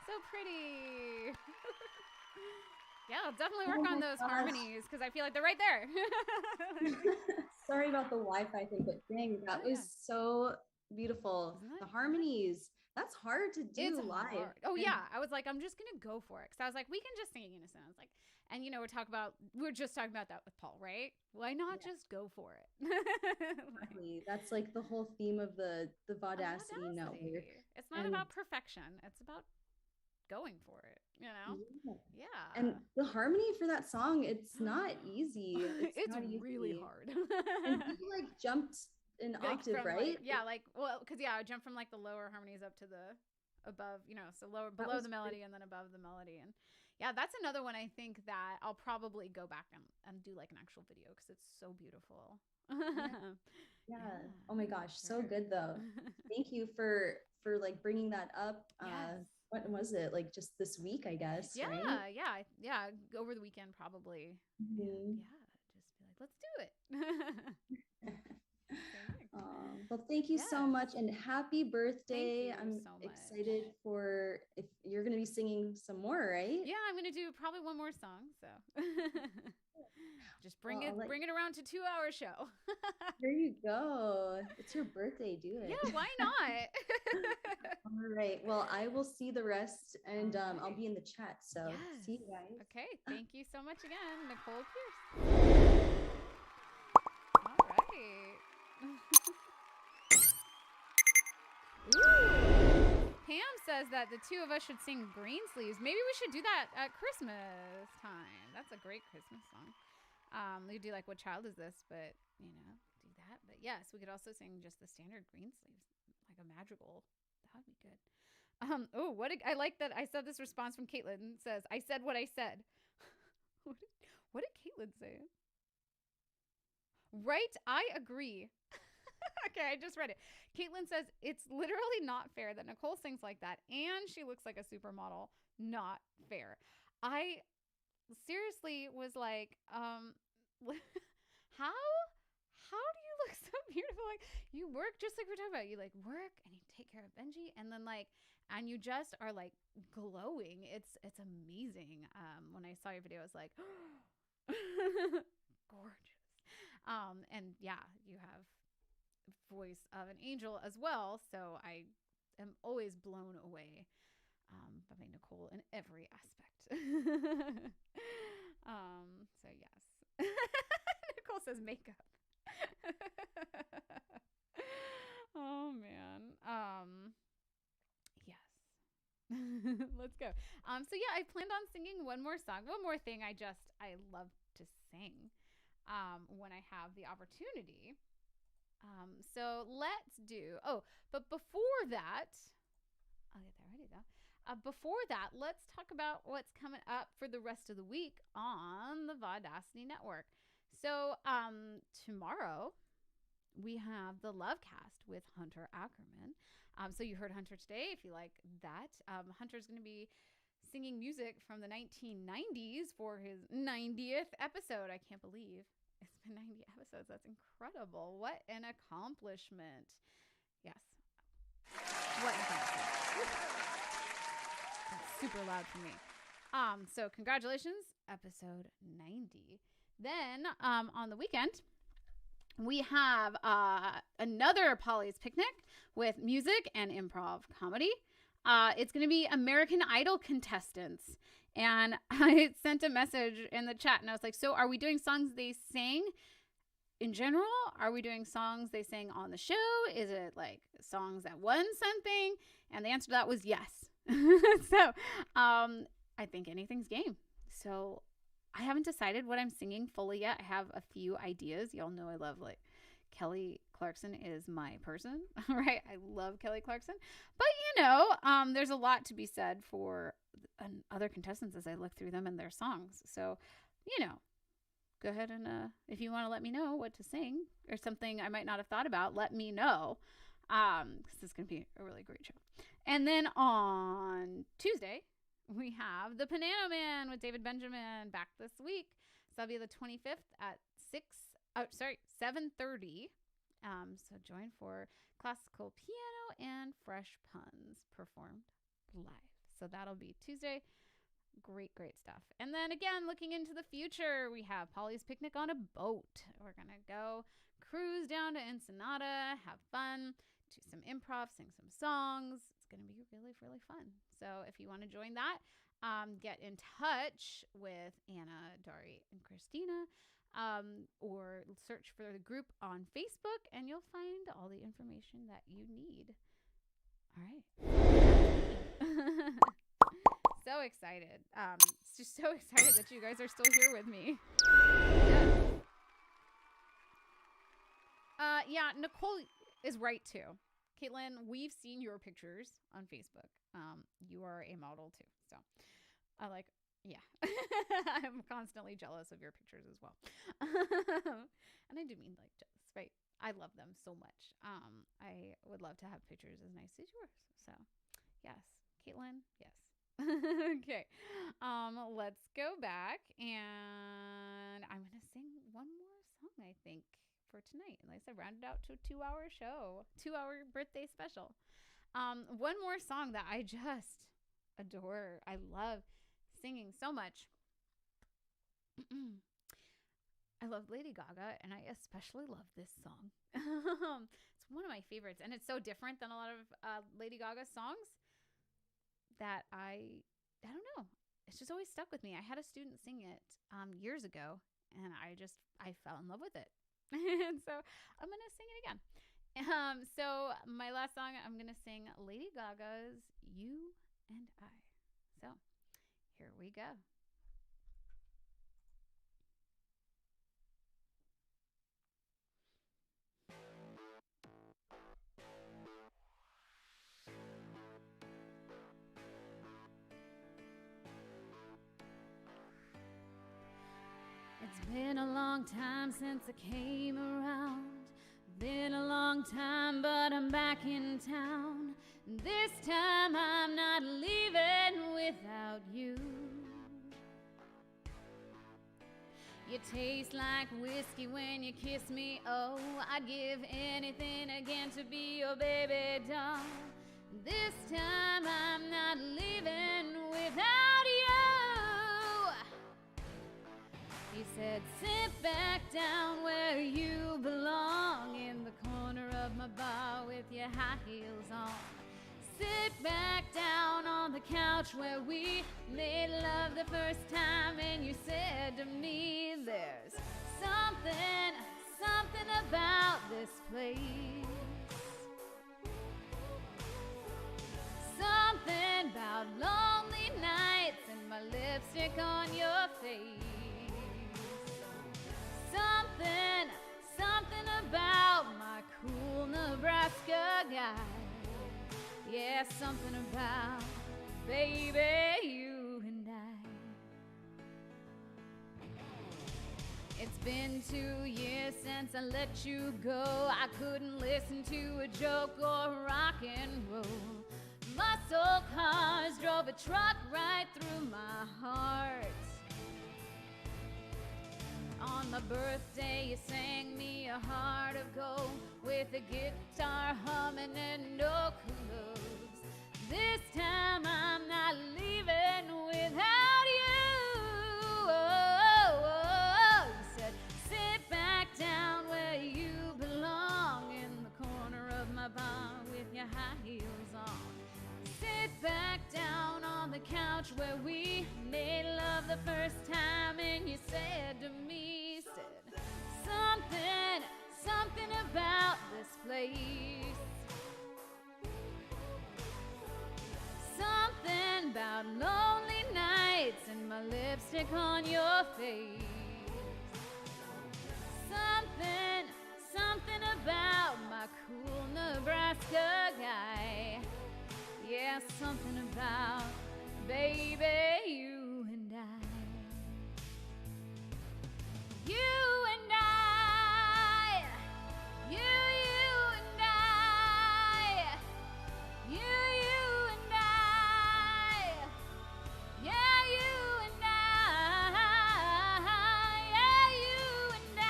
So pretty. Yeah, I'll definitely work Oh on my those gosh. harmonies because I feel like they're right there. Sorry about the Wi-Fi thing, but dang, that Oh, was yeah. so beautiful. Isn't The it? harmonies, that's hard to do It's live. hard. Oh And yeah, I was like, I'm just gonna go for it because I was like, we can just sing in unison. I was like, and we're just talking about that with Paul, right? Why not just go for it? exactly. That's like the whole theme of the Vaudacity network. Audacity. It's not And- about perfection. It's about going for it. Yeah. Yeah. And the harmony for that song, it's not easy. It's not really easy. hard. And you like jumped an Like, octave, from, right? because I jumped from like the lower harmonies up to the above, so below was the melody and then above the melody. And yeah, that's another one I think that I'll probably go back and do like an actual video because it's so beautiful. Yeah. Oh my gosh, so sure. good though. Thank you for like bringing that up. Yes. What was it? Like just this week, I guess, Yeah, right? yeah. Over the weekend, probably. Mhm. Yeah, just be like, let's do it. Well, thank you so Yes. much and happy birthday. you I'm so excited for if you're going to be singing some more, right? Yeah, I'm gonna do probably one more song. So just bring Well, it around to 2-hour show. There you go. It's your birthday. Do it. Yeah, why not? All right. Well, I will see the rest and All I'll right. be in the chat. So Yes. see you guys. Okay, thank you so much again, Nicole Pierce. All right. Ooh. Pam says that the two of us should sing Green Sleeves. Maybe we should do that at Christmas time. That's a great Christmas song. We do like What Child Is This, but do that. But yes, we could also sing just the standard Green Sleeves, like a madrigal. That would be good. I like that I said this response from Caitlin. It says, I said what I said. What did Caitlin say? Right, I agree. Okay, I just read it. Caitlin says, it's literally not fair that Nicole sings like that and she looks like a supermodel. Not fair. I seriously was like, how do you look so beautiful? Like, you work just like we're talking about. You like work and you take care of Benji, and then like, and you just are like glowing. It's amazing. When I saw your video, I was like, gorgeous. And yeah, you have voice of an angel as well. So I am always blown away by Nicole in every aspect. So yes. Nicole says makeup. Oh man. Yes. Let's go. So yeah, I planned on singing one more song. One more thing I love to sing when I have the opportunity. So let's do, but before that, I'll get that ready though. Before that, let's talk about what's coming up for the rest of the week on the Vaudacity Network. So tomorrow we have the Lovecast with Hunter Ackerman. So you heard Hunter today. If you like that, Hunter's going to be singing music from the 1990s for his 90th episode. I can't believe it's been 90 episodes. That's incredible. What an accomplishment. Yes. What an accomplishment. That's super loud for me. So congratulations, episode 90. Then on the weekend, we have another Polly's Picnic with music and improv comedy. It's going to be American Idol contestants. And I sent a message in the chat and I was like, so are we doing songs they sang in general? Are we doing songs they sang on the show? Is it like songs that won something? And the answer to that was yes. So I think anything's game. So I haven't decided what I'm singing fully yet. I have a few ideas. Y'all know I love like Kelly Clarkson is my person, right? I love Kelly Clarkson. But, you know, there's a lot to be said for other contestants as I look through them and their songs. So, you know, go ahead and if you want to let me know what to sing or something I might not have thought about, let me know. Because this is going to be a really great show. And then on Tuesday, we have the Panano Man with David Benjamin back this week. So that'll be the 25th at 7:30. So join for classical piano and fresh puns performed live. So that'll be Tuesday. Great stuff. And then again, looking into the future, we have Polly's Picnic on a boat. We're going to go cruise down to Ensenada, have fun, do some improv, sing some songs. It's going to be really, really fun. So if you want to join that, get in touch with Anna, Dari, and Christina, or search for the group on Facebook, and you'll find all the information that you need. All right. So excited. It's just so excited that you guys are still here with me. Yeah, Nicole is right too. Caitlin, we've seen your pictures on Facebook. You are a model too. So I like, yeah. I'm constantly jealous of your pictures as well. And I do mean like jealous, right? I love them so much. I would love to have pictures as nice as yours. So yes, Caitlin, yes. Okay. Let's go back and I'm going to sing one more song, I think, for tonight. And like I said, round it out to a 2-hour show, 2-hour birthday special. One more song that I just adore. I love singing so much. I love Lady Gaga, and I especially love this song. It's one of my favorites, and it's so different than a lot of Lady Gaga songs that I don't know. It's just always stuck with me. I had a student sing it years ago, and I fell in love with it. And so I'm going to sing it again. So my last song, I'm going to sing Lady Gaga's You and I. So here we go. It's been a long time since I came around. Been a long time, but I'm back in town. This time I'm not leaving without you. You taste like whiskey when you kiss me. Oh, I'd give anything again to be your baby doll. This time I'm not leaving without you. He said, sit back down where you belong, in the corner of my bar with your high heels on. Sit back down on the couch where we made love the first time, and you said to me, there's something about this place. Something about lonely nights and my lipstick on your face. Something about my cool Nebraska guy. Yeah, something about, baby, you and I. It's been 2 years since I let you go. I couldn't listen to a joke or rock and roll. Muscle cars drove a truck right through my heart. On my birthday, you sang me a heart of gold with a guitar humming and no clothes. This time I'm not leaving without you. You said, sit back down where you belong, in the corner of my bar with your high heels on. Sit back down on the couch where we made love the first time, and you said to me, said, something about this place. Something about lonely nights and my lipstick on your face. Something about my cool Nebraska guy. Yeah, something about, baby, you and I. You and I. You and I. You and I. Yeah, you and I. Yeah, you and I.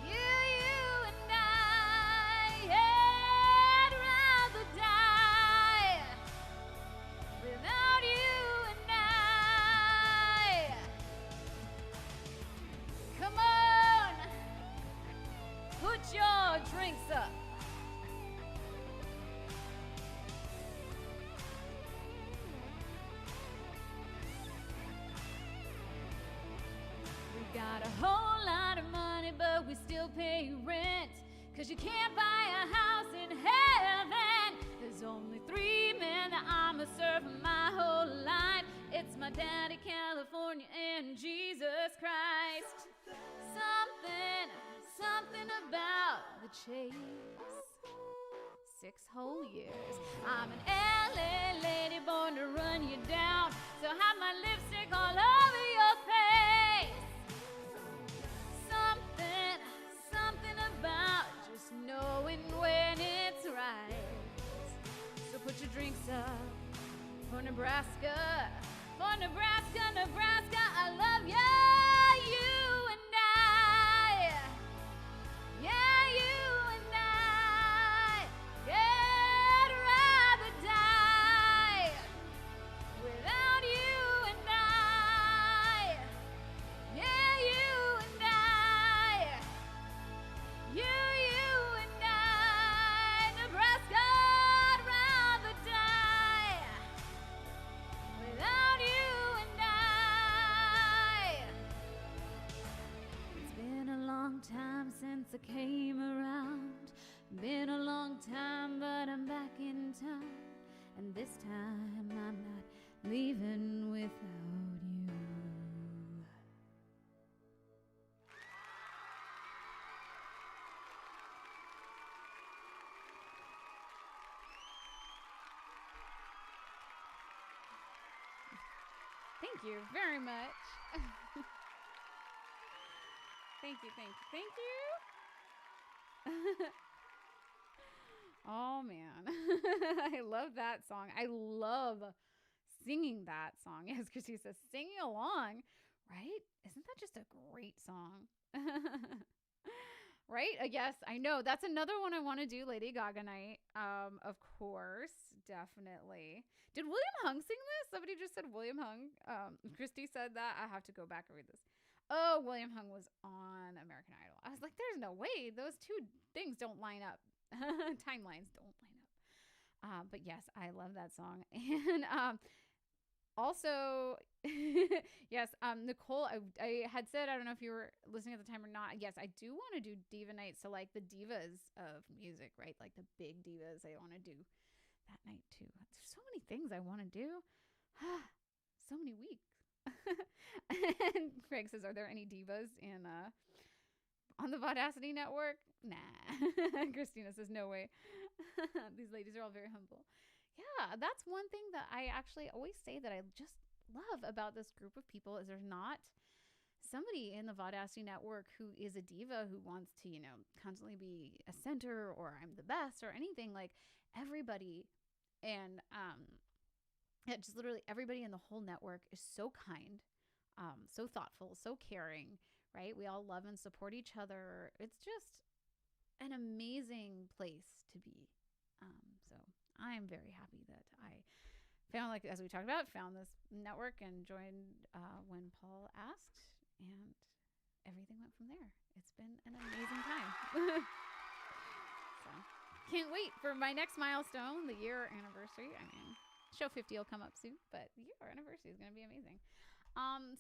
You and I. Yeah, I'd rather die without you and I. Come on, put your drinks up. We got a whole lot of money, but we still pay rent. 'Cause you can't buy a house in heaven. There's only 3 men that I'ma serve my whole life. It's my daddy, California, and Jesus Christ. Something about the chase. 6 whole years. I'm an LA lady born to run you down. So have my lipstick all over your face. Something about just knowing when it's right. So put your drinks up for Nebraska. For Nebraska, Nebraska, I love ya. You and I. Yeah, you and I. Yeah, I'd rather die without you and I. Yeah, you and I. You and I. Nebraska, I'd rather die without you and I. It's been a long time since I came around. Been a long time, but I'm back in town. And this time I'm not leaving without you. Thank you very much. Thank you. Oh man. I love that song. I love singing that song. Yes, Christy says singing along, right? Isn't that just a great song? Right? Yes, I know. That's another one I want to do, Lady Gaga night. Of course, definitely. Did William Hung sing this? Somebody just said William Hung. Christy said that. I have to go back and read this. Oh, William Hung was on American Idol. I was like, there's no way. Those two things don't line up. Timelines don't line up. But yes, I love that song. And also, yes, Nicole, I had said, I don't know if you were listening at the time or not. Yes, I do want to do diva night. So like the divas of music, right? Like the big divas I want to do that night too. There's so many things I want to do. So many weeks. And Craig says, are there any divas in on the Vaudacity network? Nah. Christina says, no way. These ladies are all very humble. Yeah, that's one thing that I actually always say that I just love about this group of people is there's not somebody in the Vaudacity network who is a diva who wants to, constantly be a center or I'm the best or anything. Like everybody and just literally everybody in the whole network is so kind, so thoughtful, so caring, right? We all love and support each other. It's just an amazing place to be. So I'm very happy that I found, like, as we talked about, found this network and joined when Paul asked, and everything went from there. It's been an amazing time. So can't wait for my next milestone, the year anniversary. I mean, show 50 will come up soon, but the year anniversary is going to be amazing.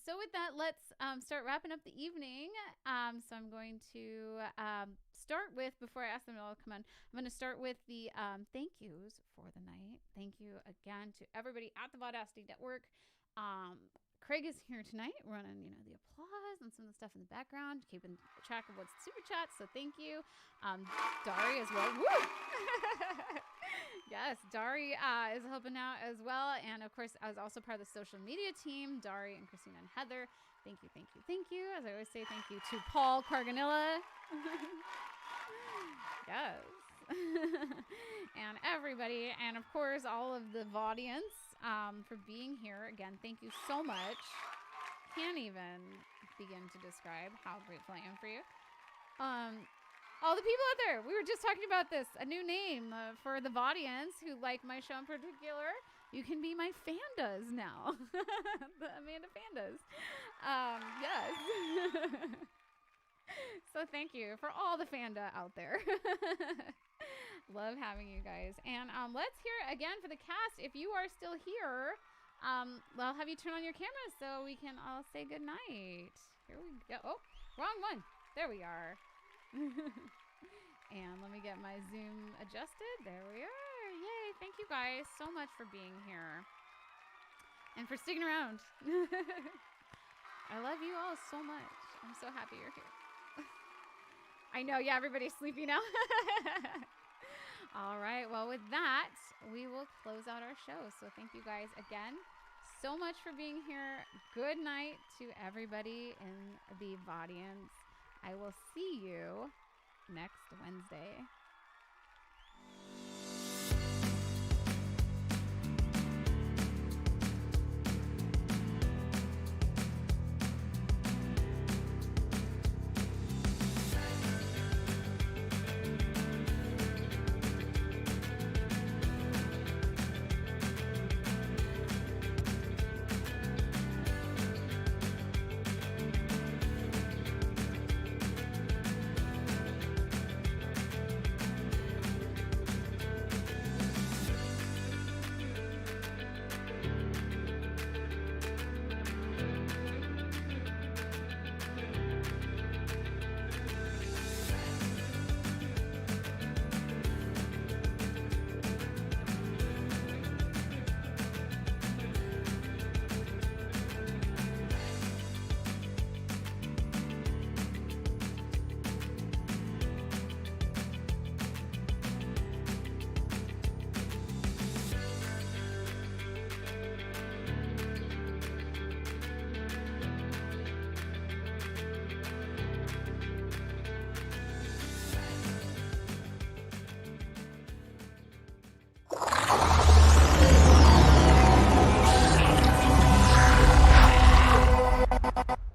So with that, let's start wrapping up the evening. So I'm going to start with, before I ask them to all come on, I'm going to start with the thank yous for the night. Thank you again to everybody at the Vaudacity Network. Craig is here tonight running, the applause and some of the stuff in the background, keeping track of what's super chat. So thank you. Dari as well. Woo! Yes, Dari is helping out as well. And of course, I was also part of the social media team, Dari and Christina and Heather. Thank you. As I always say, thank you to Paul Carganilla. Yes. And everybody. And of course, all of the audience for being here. Again, thank you so much. Can't even begin to describe how grateful I am for you. All the people out there, we were just talking about this, a new name for the audience who like my show in particular. You can be my Fandas now. The Amanda Fandas. Yes. So thank you for all the Fanda out there. Love having you guys. And let's hear it again for the cast. If you are still here, I'll have you turn on your camera so we can all say goodnight. Here we go. Oh, wrong one. There we are. And let me get my Zoom adjusted. There we are. Yay. Thank you guys so much for being here and for sticking around. I love you all so much. I'm so happy you're here. I know. Yeah, everybody's sleepy now. All right. Well, with that, we will close out our show. So thank you guys again so much for being here. Good night to everybody in the audience. I will see you next Wednesday.